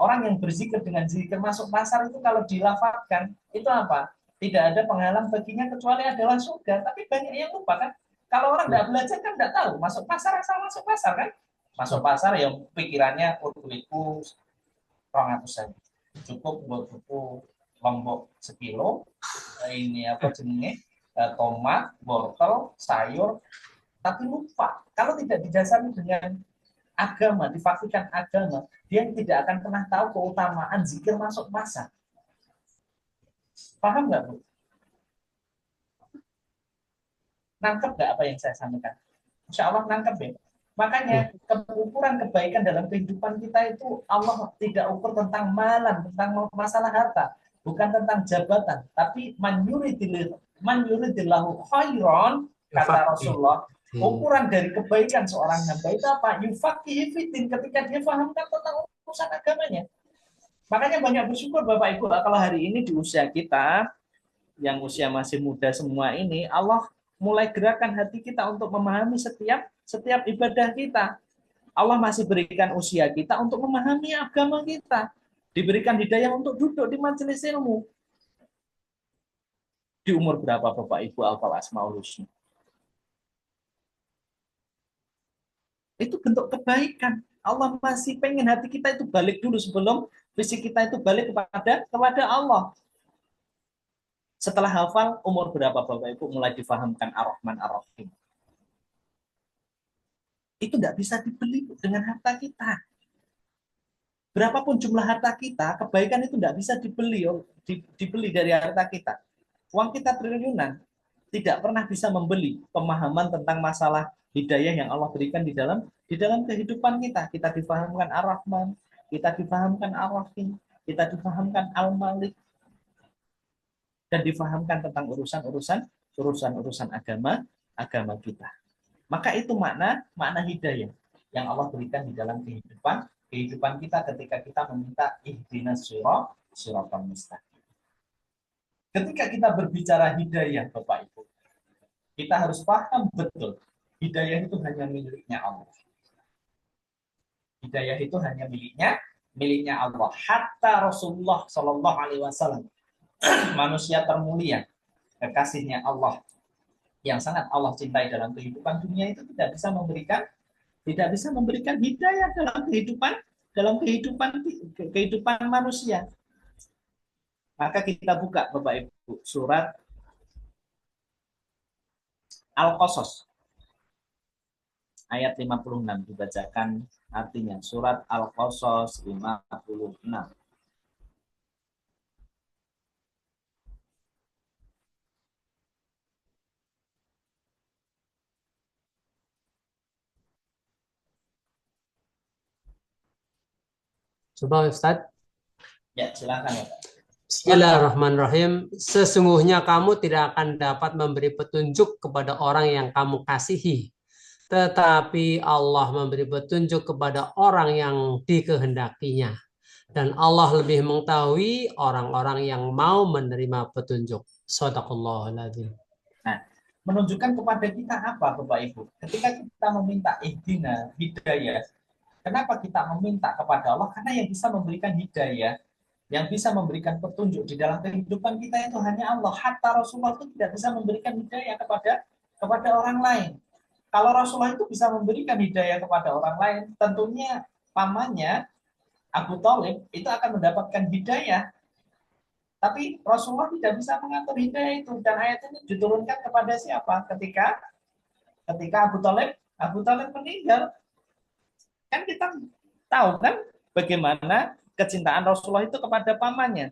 Orang yang berzikir dengan zikir masuk pasar itu kalau dilafalkan, itu apa? Tidak ada penghalang baginya kecuali adalah surga. Tapi banyak yang lupa kan. Kalau orang tidak belajar kan tidak tahu. Masuk pasar asal masuk pasar kan. Masuk pasar yang pikirannya duitku 200 saja. Cukup buat buku lombok sekilo, ini apa jenenge, tomat, wortel, sayur, tapi lupa. Kalau tidak didasari dengan agama, difakikan agama, dia tidak akan pernah tahu keutamaan zikir masuk pasar. Paham nggak, Bu? Nangkep nggak apa yang saya sampaikan? Insya Allah nangkep ya. Makanya ukuran kebaikan dalam kehidupan kita itu Allah tidak ukur tentang malan, tentang masalah harta, bukan tentang jabatan, tapi man yuridillahu khairan, kata Rasulullah, ukuran dari kebaikan seorang hamba itu apa? Yufaqihi fiddin, ketika dia fahamkan tentang urusan agamanya. Makanya banyak bersyukur Bapak Ibu kalau hari ini di usia kita yang usia masih muda semua ini, Allah mulai gerakan hati kita untuk memahami setiap ibadah kita. Allah masih berikan usia kita untuk memahami agama kita. Diberikan hidayah untuk duduk di majelis ilmu. Di umur berapa Bapak Ibu hafal Asmaul Husna? Itu bentuk kebaikan. Allah masih pengen hati kita itu balik dulu sebelum fisik kita itu balik kepada Allah. Setelah hafal, umur berapa Bapak Ibu mulai difahamkan Ar-Rahman Ar-Rahim? Itu tidak bisa dibeli dengan harta kita. Berapapun jumlah harta kita, kebaikan itu tidak bisa dibeli dari harta kita. Uang kita triliunan, tidak pernah bisa membeli pemahaman tentang masalah hidayah yang Allah berikan di dalam kehidupan kita. Kita difahamkan Ar-Rahman, kita difahamkan Ar-Rahim, kita difahamkan Al-Malik, dan difahamkan tentang urusan agama kita. Maka itu makna hidayah yang Allah berikan di dalam kehidupan kita ketika kita meminta ihdinas siratal mustaqim. Ketika kita berbicara hidayah Bapak Ibu, kita harus paham betul hidayah itu hanya miliknya Allah. Hidayah itu hanya miliknya Allah. Hatta Rasulullah Shallallahu Alaihi Wasallam, manusia termulia, kekasihnya Allah yang sangat Allah cintai dalam kehidupan dunia, itu tidak bisa memberikan hidayah dalam kehidupan manusia. Maka kita buka Bapak Ibu surat Al-Qasas ayat 56, dibacakan artinya. Surat Al-Qasas 56. Coba Ustadz. Ya, silakan ya. Bismillahirrahmanirrahim. Sesungguhnya kamu tidak akan dapat memberi petunjuk kepada orang yang kamu kasihi, tetapi Allah memberi petunjuk kepada orang yang dikehendakinya. Dan Allah lebih mengetahui orang-orang yang mau menerima petunjuk. Shadaqallahul adzim. Nah, menunjukkan kepada kita apa, Bapak Ibu? Ketika kita meminta ihdina, hidayah, kenapa kita meminta kepada Allah? Karena yang bisa memberikan hidayah, yang bisa memberikan petunjuk di dalam kehidupan kita itu hanya Allah. Hatta Rasulullah itu tidak bisa memberikan hidayah kepada orang lain. Kalau Rasulullah itu bisa memberikan hidayah kepada orang lain, tentunya pamannya Abu Thalib itu akan mendapatkan hidayah. Tapi Rasulullah tidak bisa mengatur hidayah itu, dan ayat ini diturunkan kepada siapa? Ketika Abu Thalib meninggal, kan kita tahu kan bagaimana kecintaan Rasulullah itu kepada pamannya.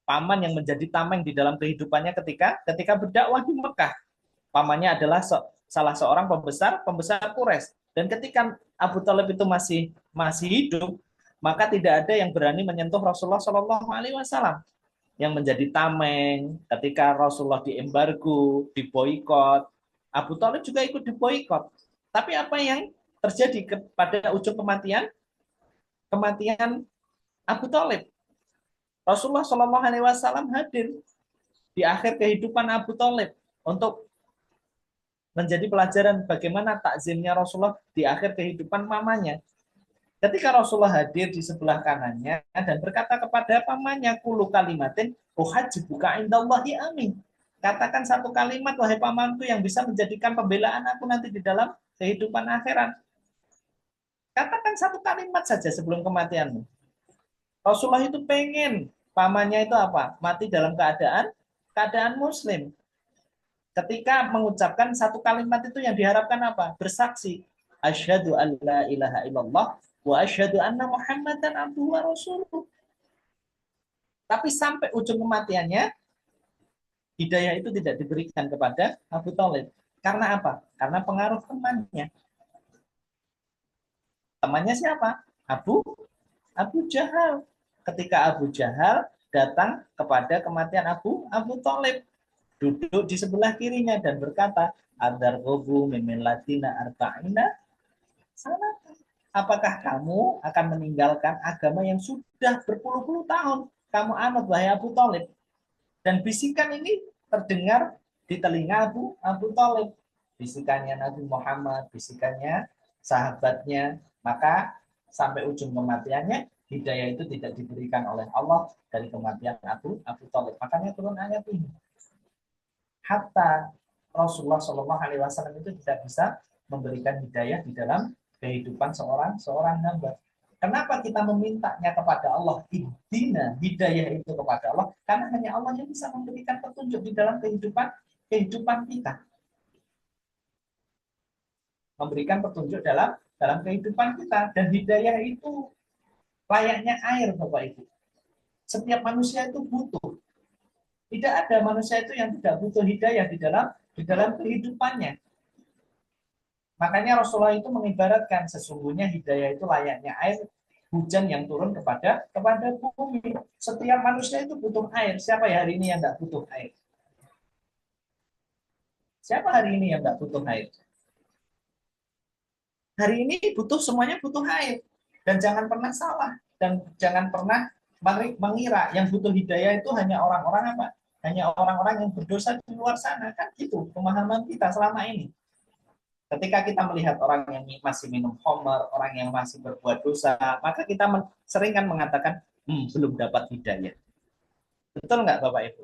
Paman yang menjadi tameng di dalam kehidupannya ketika berdakwah di Mekah. Pamannya adalah salah seorang pembesar Quraisy. Dan ketika Abu Thalib itu masih hidup, maka tidak ada yang berani menyentuh Rasulullah Shallallahu Alaihi Wasallam. Yang menjadi tameng ketika Rasulullah diembargo, diboikot, Abu Thalib juga ikut diboikot. Tapi apa yang terjadi pada ujung kematian Abu Thalib? Rasulullah Shallallahu Alaihi Wasallam hadir di akhir kehidupan Abu Thalib untuk menjadi pelajaran bagaimana takzimnya Rasulullah di akhir kehidupan mamanya. Ketika Rasulullah hadir di sebelah kanannya dan berkata kepada pamannya, "Qulu kalimatin uhajjibuka indallahi amin." Katakan satu kalimat, wahai pamanku, yang bisa menjadikan pembelaan aku nanti di dalam kehidupan akhirat. Katakan satu kalimat saja sebelum kematianmu. Rasulullah itu pengen pamannya itu apa? Mati dalam keadaan muslim. Ketika mengucapkan satu kalimat itu yang diharapkan apa? Bersaksi. Asyhadu an la ilaha illallah wa asyhadu anna Muhammadan abduhu wa rasuluh. Tapi sampai ujung kematiannya, hidayah itu tidak diberikan kepada Abu Thalib. Karena apa? Karena pengaruh temannya. Temannya siapa? Abu Jahal. Ketika Abu Jahal datang kepada kematian Abu Thalib, duduk di sebelah kirinya dan berkata, "Adarghabu min millatina arba'ina sana." Apakah kamu akan meninggalkan agama yang sudah berpuluh-puluh tahun kamu anut, wahai Abu Thalib? Dan bisikan ini terdengar di telinga Abu Thalib. Bisikannya Nabi Muhammad, bisikannya sahabatnya. Maka sampai ujung kematiannya, hidayah itu tidak diberikan oleh Allah dari kematian Abu Thalib. Makanya turun ayat ini. Hatta Rasulullah Shallallahu Alaihi Wasallam itu tidak bisa memberikan hidayah di dalam kehidupan seorang hamba. Kenapa kita memintanya kepada Allah? Ihdina, hidayah itu kepada Allah, karena hanya Allah yang bisa memberikan petunjuk di dalam kehidupan kita. Memberikan petunjuk dalam kehidupan kita, dan hidayah itu layaknya air, Bapak Ibu. Setiap manusia itu butuh. Tidak ada manusia itu yang tidak butuh hidayah di dalam kehidupannya. Makanya Rasulullah itu mengibaratkan sesungguhnya hidayah itu layaknya air hujan yang turun kepada bumi. Setiap manusia itu butuh air. Siapa ya hari ini yang tidak butuh air? Siapa hari ini yang tidak butuh air? Hari ini semuanya butuh air. Dan jangan pernah salah. Dan jangan pernah mengira yang butuh hidayah itu hanya orang-orang apa? Hanya orang-orang yang berdosa di luar sana. Kan gitu pemahaman kita selama ini. Ketika kita melihat orang yang masih minum khamar, orang yang masih berbuat dosa, maka kita sering kan mengatakan, belum dapat hidayah. Betul nggak Bapak Ibu?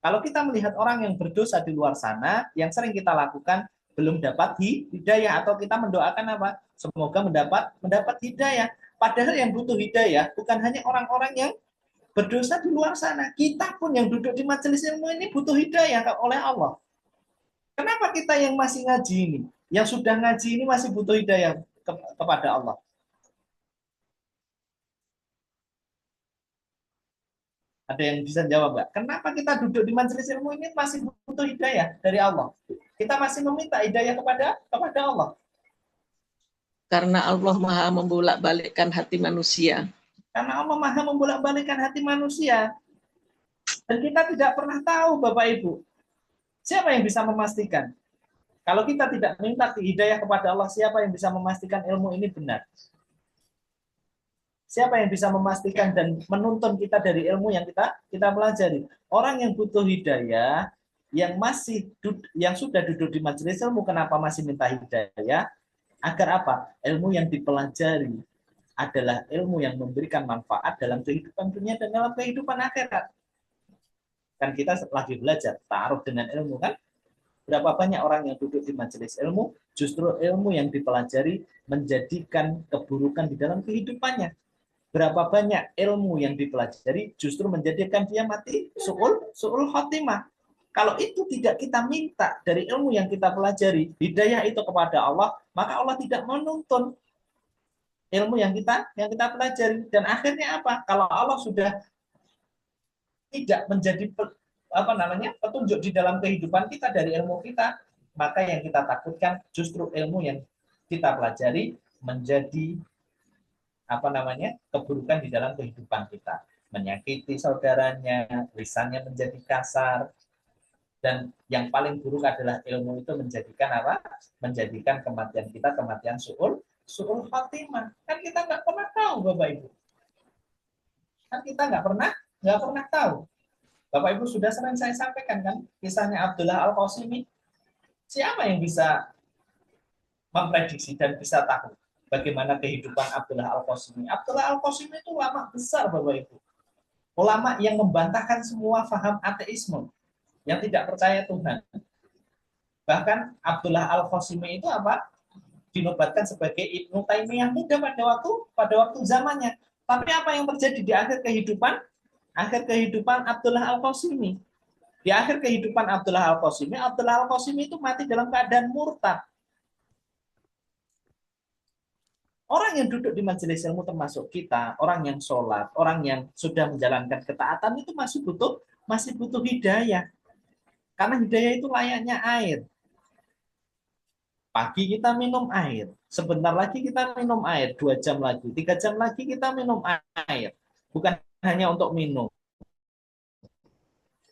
Kalau kita melihat orang yang berdosa di luar sana, yang sering kita lakukan, belum dapat hidayah, atau kita mendoakan apa? Semoga mendapat hidayah. Padahal yang butuh hidayah bukan hanya orang-orang yang berdosa di luar sana. Kita pun yang duduk di majelis ilmu ini butuh hidayah oleh Allah. Kenapa kita yang masih ngaji ini, yang sudah ngaji ini masih butuh hidayah kepada Allah? Ada yang bisa jawab nggak? Kenapa kita duduk di majelis ilmu ini masih butuh hidayah dari Allah? Kita masih meminta hidayah kepada Allah. Karena Allah Maha membolak-balikkan hati manusia. Karena Allah Maha membolak-balikkan hati manusia. Dan kita tidak pernah tahu, Bapak Ibu, siapa yang bisa memastikan? Kalau kita tidak minta hidayah kepada Allah, siapa yang bisa memastikan ilmu ini benar? Siapa yang bisa memastikan dan menuntun kita dari ilmu yang kita pelajari? Orang yang butuh hidayah, yang sudah duduk di majelis ilmu, kenapa masih minta hidayah? Agar apa? Ilmu yang dipelajari adalah ilmu yang memberikan manfaat dalam kehidupan dunia dan dalam kehidupan akhirat. Kan kita lagi belajar taruh dengan ilmu, kan? Berapa banyak orang yang duduk di majelis ilmu, justru ilmu yang dipelajari menjadikan keburukan di dalam kehidupannya. Berapa banyak ilmu yang dipelajari justru menjadikan dia mati su'ul khotimah. Kalau itu tidak kita minta dari ilmu yang kita pelajari, hidayah itu kepada Allah, maka Allah tidak menuntun ilmu yang kita pelajari. Dan akhirnya apa? Kalau Allah sudah tidak menjadi petunjuk di dalam kehidupan kita dari ilmu kita, maka yang kita takutkan justru ilmu yang kita pelajari menjadi keburukan di dalam kehidupan kita, menyakiti saudaranya, lisannya menjadi kasar, dan yang paling buruk adalah ilmu itu menjadikan kematian kita kematian su'ul khatimah. Kan kita nggak pernah tahu, Bapak Ibu. Kan kita nggak pernah tahu. Bapak Ibu sudah sering saya sampaikan kan kisahnya Abdullah Al-Qasimi. Siapa yang bisa memprediksi dan bisa tahu bagaimana kehidupan Abdullah Al-Qasimi? Abdullah Al-Qasimi itu ulama besar, Bapak Ibu. Ulama yang membantahkan semua faham ateisme, yang tidak percaya Tuhan. Bahkan Abdullah Al-Qasimi itu dinobatkan sebagai Ibnu Taimiyah muda pada waktu zamannya. Tapi apa yang terjadi di akhir kehidupan Abdullah Al-Qasimi? Di akhir kehidupan Abdullah Al-Qasimi itu mati dalam keadaan murtad. Orang yang duduk di majelis ilmu termasuk kita, orang yang sholat, orang yang sudah menjalankan ketaatan itu masih butuh hidayah. Karena hidayah itu layaknya air. Pagi kita minum air, sebentar lagi kita minum air, 2 jam lagi, 3 jam lagi kita minum air. Bukan hanya untuk minum,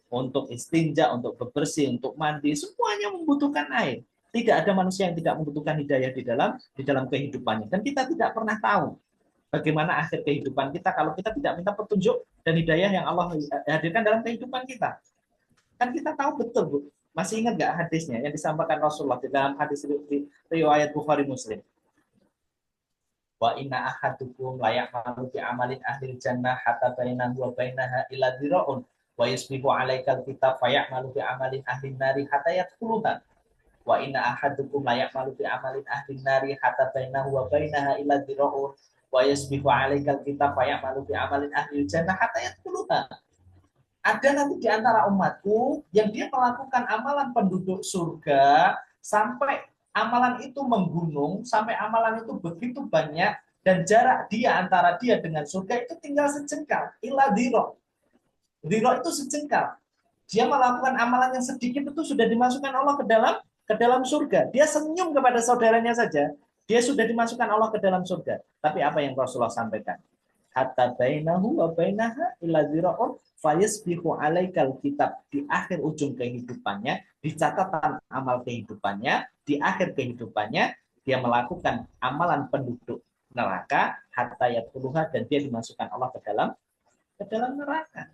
untuk istinja, untuk bebersih, untuk mandi, semuanya membutuhkan air. Tidak ada manusia yang tidak membutuhkan hidayah di dalam kehidupannya. Dan kita tidak pernah tahu bagaimana akhir kehidupan kita kalau kita tidak minta petunjuk dan hidayah yang Allah hadirkan dalam kehidupan kita. Kan kita tahu betul, Bu. Masih ingat nggak hadisnya yang disampaikan Rasulullah di dalam hadis riwayat Bukhari Muslim? Wa inna ahadukum la ya'malu bi amalin ahli jannah hatta bainahu wa bainaha illa dhira'un wa yasbihu 'alaikal kitab fa ya'malu bi amalin ahli nari hatta yadkhuluha. Wa inna ahadukum la ya'malu bi amalin ahli nari hatta bainahu wa bainaha illa dhira'un wa yasbihu 'alaikal kitab fa ya'malu bi amalin ahli jannah hatta yadkhuluha. Ada nanti di antara umatku yang dia melakukan amalan penduduk surga sampai amalan itu menggunung, sampai amalan itu begitu banyak dan jarak dia antara dia dengan surga itu tinggal sejengkal. Illa dhiro. Dhiro itu sejengkal. Dia melakukan amalan yang sedikit itu sudah dimasukkan Allah ke dalam surga. Dia senyum kepada saudaranya saja, dia sudah dimasukkan Allah ke dalam surga. Tapi apa yang Rasulullah sampaikan? Hatta bainahu wa bainaha illa dhira'un fayasbihu 'alaikal kitab. Di akhir ujung kehidupannya, di catatan amal kehidupannya, di akhir kehidupannya dia melakukan amalan penduduk neraka hatta yadkhuluha, dan dia dimasukkan Allah ke dalam neraka.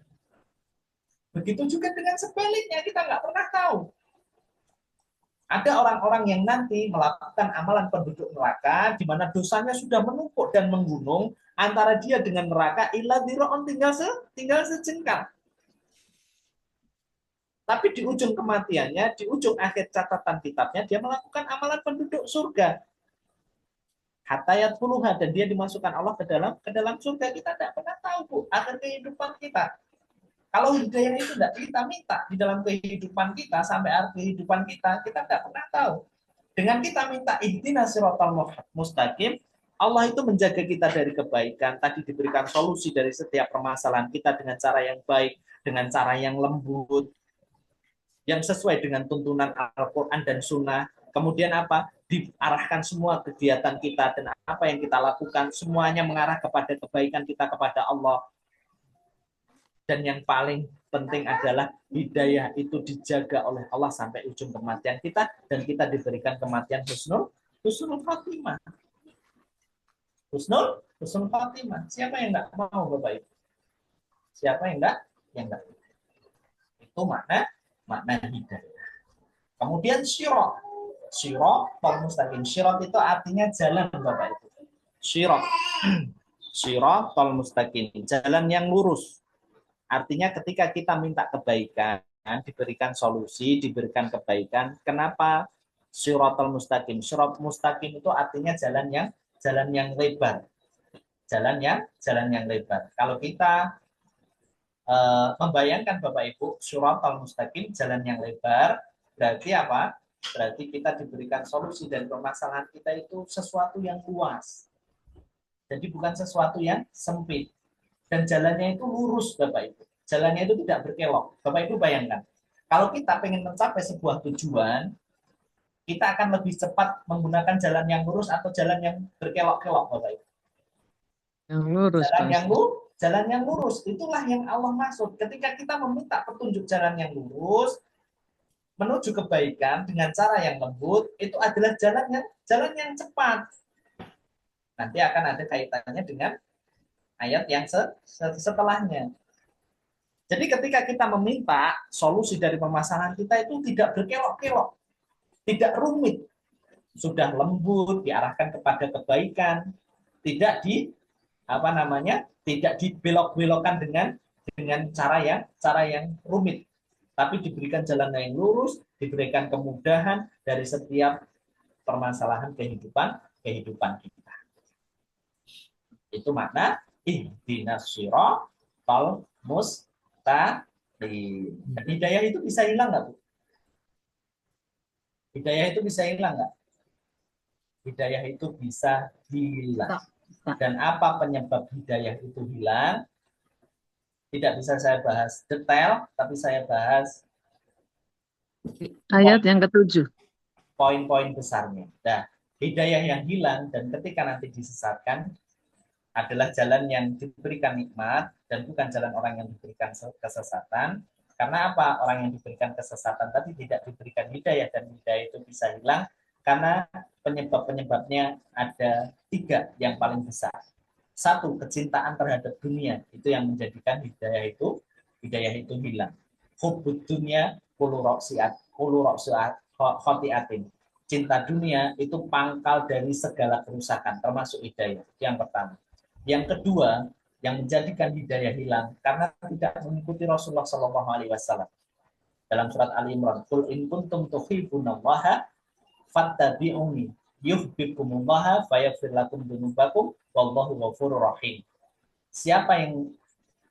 Begitu juga dengan sebaliknya, kita nggak pernah tahu. Ada orang-orang yang nanti melakukan amalan penduduk neraka di mana dosanya sudah menumpuk dan menggunung, antara dia dengan neraka illa dhira'un, tinggal sejengkal. Tapi di ujung kematiannya, di ujung akhir catatan kitabnya, dia melakukan amalan penduduk surga. Hatta yadkhuluha, dan dia dimasukkan Allah ke dalam surga. Kita tidak pernah tahu, Bu, akhir kehidupan kita. Kalau hidayah itu tidak kita minta di dalam kehidupan kita sampai akhir kehidupan kita tidak pernah tahu. Dengan kita minta ihdinas siratal mustaqim, Allah itu menjaga kita dari kebaikan. Tadi diberikan solusi dari setiap permasalahan kita dengan cara yang baik, dengan cara yang lembut, yang sesuai dengan tuntunan Al-Quran dan Sunnah. Kemudian apa? Diarahkan semua kegiatan kita dan apa yang kita lakukan, semuanya mengarah kepada kebaikan kita kepada Allah. Dan yang paling penting adalah hidayah itu dijaga oleh Allah sampai ujung kematian kita, dan kita diberikan kematian husnul khatimah. Husnul Husnul Khotimah. Siapa yang enggak mau Bapak Ibu? Siapa yang enggak? Yang enggak. Itu makna hidayah. Kemudian syirat. Syirat mustaqim. Syirat itu artinya jalan Bapak Ibu. Syirat. Syirat mustaqim. Jalan yang lurus. Artinya ketika kita minta kebaikan, diberikan solusi, diberikan kebaikan. Kenapa Siratal mustaqim? Sirat mustaqim itu artinya jalan yang lebar. Jalan yang lebar. Kalau kita membayangkan Bapak Ibu, Siratal mustaqim, jalan yang lebar, berarti apa? Berarti kita diberikan solusi dari permasalahan kita itu sesuatu yang luas. Jadi bukan sesuatu yang sempit. Dan jalannya itu lurus Bapak Ibu. Jalannya itu tidak berkelok. Bapak Ibu bayangkan, kalau kita pengen mencapai sebuah tujuan, kita akan lebih cepat menggunakan jalan yang lurus atau jalan yang berkelok-kelok Bapak Ibu. Yang lurus, Jalan yang lurus, itulah yang Allah maksud. Ketika kita meminta petunjuk jalan yang lurus, menuju kebaikan dengan cara yang lembut, itu adalah jalan yang cepat. Nanti akan ada kaitannya dengan ayat yang setelahnya. Jadi ketika kita meminta solusi dari permasalahan kita itu tidak berkelok-kelok, tidak rumit, sudah lembut, diarahkan kepada kebaikan, tidak tidak dibelok-belokkan dengan cara yang rumit, tapi diberikan jalan yang lurus, diberikan kemudahan dari setiap permasalahan kehidupan kita. Itu makna ihdinas shiratal mustaqim. Hidayah itu bisa hilang nggak, Bu? Hidayah itu bisa hilang nggak? Hidayah itu bisa hilang. Dan apa penyebab hidayah itu hilang? Tidak bisa saya bahas detail, tapi saya bahas ayat yang ke-7. Poin-poin besarnya. Nah, hidayah yang hilang dan ketika nanti disesatkan adalah jalan yang diberikan nikmat dan bukan jalan orang yang diberikan kesesatan. Karena apa? Orang yang diberikan kesesatan tadi tidak diberikan hidayah, dan hidayah itu bisa hilang karena penyebab-penyebabnya ada 3 yang paling besar. 1, kecintaan terhadap dunia, itu yang menjadikan hidayah itu hilang. Hubbud dunya kullu roksiat khotiatin. Cinta dunia itu pangkal dari segala kerusakan, termasuk hidayah. Itu yang pertama. Yang kedua, yang menjadikan hidayah hilang karena tidak mengikuti Rasulullah SAW. Dalam surat Ali Imran, "Qul in kuntum tuhibbunallaha fattabi'uni yuhibbukumullah fayaghfir lakum dzunubakum wallahu ghafurur rahim." Siapa yang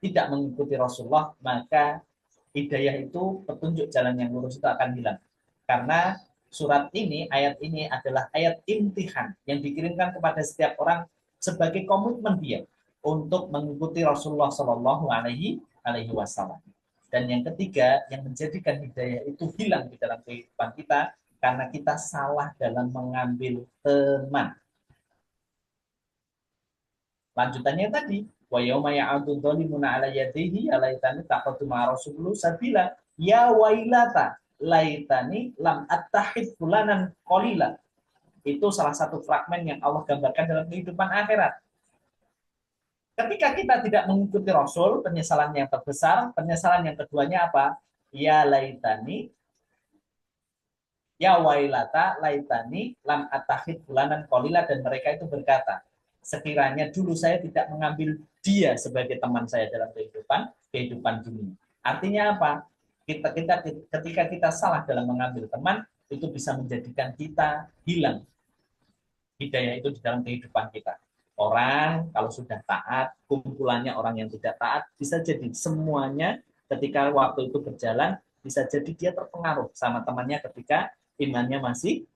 tidak mengikuti Rasulullah, maka hidayah itu, petunjuk jalan yang lurus itu akan hilang. Karena surat ini, ayat ini adalah ayat imtihan yang dikirimkan kepada setiap orang sebagai komitmen dia untuk mengikuti Rasulullah Shallallahu Alaihi Wasallam. Dan yang ketiga, yang menjadikan hidayah itu hilang di dalam kehidupan kita karena kita salah dalam mengambil teman. Lanjutannya tadi, wa yauma ya'udzu dhalimuna 'ala yadayhi alaitani taqatu ma rasulullah sabila ya wailata laitani lam attahid fulanan qalila. Itu salah satu fragmen yang Allah gambarkan dalam kehidupan akhirat. Ketika kita tidak mengikuti Rasul, penyesalan yang terbesar, penyesalan yang keduanya apa? Ya laitani, ya wailata laitani lam attahid fulanan qalila, dan mereka itu berkata, sekiranya dulu saya tidak mengambil dia sebagai teman saya dalam kehidupan dunia. Artinya apa? Ketika kita salah dalam mengambil teman, itu bisa menjadikan kita hilang hidayah itu di dalam kehidupan kita. Orang kalau sudah taat, kumpulannya orang yang tidak taat, bisa jadi semuanya ketika waktu itu berjalan, bisa jadi dia terpengaruh sama temannya ketika imannya masih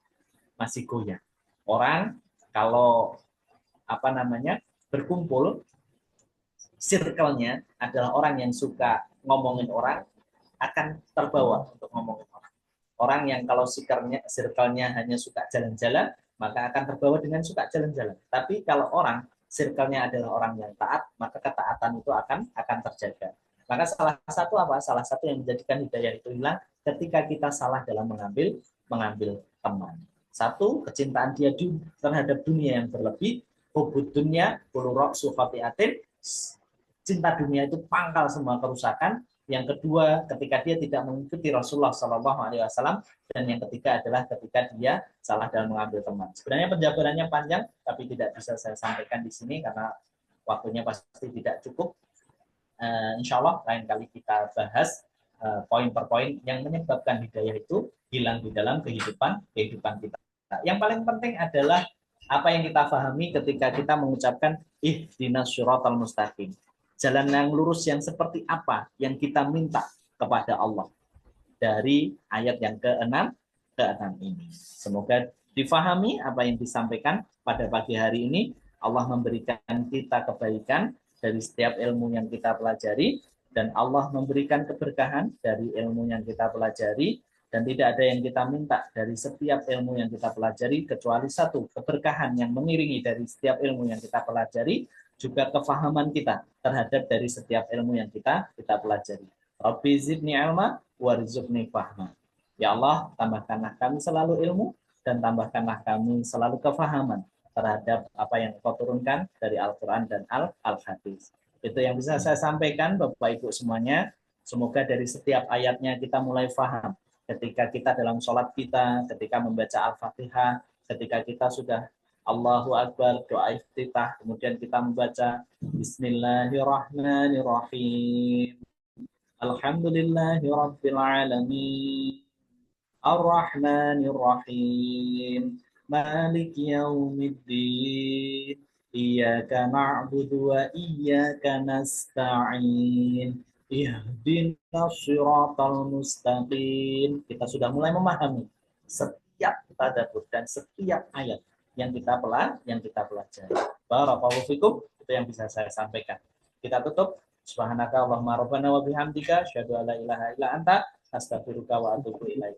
goyah. Orang kalau berkumpul, circle-nya adalah orang yang suka ngomongin orang, akan terbawa untuk ngomongin orang. Orang yang kalau circle-nya hanya suka jalan-jalan, maka akan terbawa dengan suka jalan-jalan. Tapi kalau orang circle-nya adalah orang yang taat, maka ketaatan itu akan terjaga. Maka salah satu yang menjadikan hidayah itu hilang ketika kita salah dalam mengambil teman. 1, kecintaan dia terhadap dunia yang berlebih. hubud dunya kullu ra'su khati'atin, cinta dunia itu pangkal semua kerusakan. Yang kedua, ketika dia tidak mengikuti Rasulullah SAW, dan yang ketiga adalah ketika dia salah dalam mengambil teman. Sebenarnya penjabarannya panjang, tapi tidak bisa saya sampaikan di sini karena waktunya pasti tidak cukup. Insya Allah lain kali kita bahas poin per poin yang menyebabkan hidayah itu hilang di dalam kehidupan kita. Yang paling penting adalah apa yang kita pahami ketika kita mengucapkan ihdinas syiratal mustaqim. Jalan yang lurus yang seperti apa yang kita minta kepada Allah dari ayat yang ke-6 ini. Semoga difahami apa yang disampaikan pada pagi hari ini. Allah memberikan kita kebaikan dari setiap ilmu yang kita pelajari, dan Allah memberikan keberkahan dari ilmu yang kita pelajari, dan tidak ada yang kita minta dari setiap ilmu yang kita pelajari kecuali satu, keberkahan yang mengiringi dari setiap ilmu yang kita pelajari, juga kefahaman kita terhadap dari setiap ilmu yang kita pelajari. Rabbi zidni ilma warzuqni fahma. Ya Allah, tambahkanlah kami selalu ilmu dan tambahkanlah kami selalu kefahaman terhadap apa yang Kau turunkan dari Al-Quran dan Al-Hadis. Itu yang bisa saya sampaikan, Bapak Ibu semuanya. Semoga dari setiap ayatnya kita mulai faham. Ketika kita dalam sholat kita, ketika membaca Al-Fatihah, ketika kita sudah Allahu Akbar, doa iftitah, kemudian kita membaca Bismillahirrahmanirrahim. Alhamdulillahirabbil alamin. Ar-Rahmanirrahim. Maliki yaumiddin. Iyyaka na'budu wa iyyaka nasta'in. Ihdinas shiratal mustaqim. Kita sudah mulai memahami setiap tadabbur dan setiap ayat yang kita pelajari. Barakallahu fikum, itu yang bisa saya sampaikan. Kita tutup. Subhanaka Allahumma rabbana wa bihamdika asyhadu an la ilaha illa anta astaghfiruka wa atubu ilaik.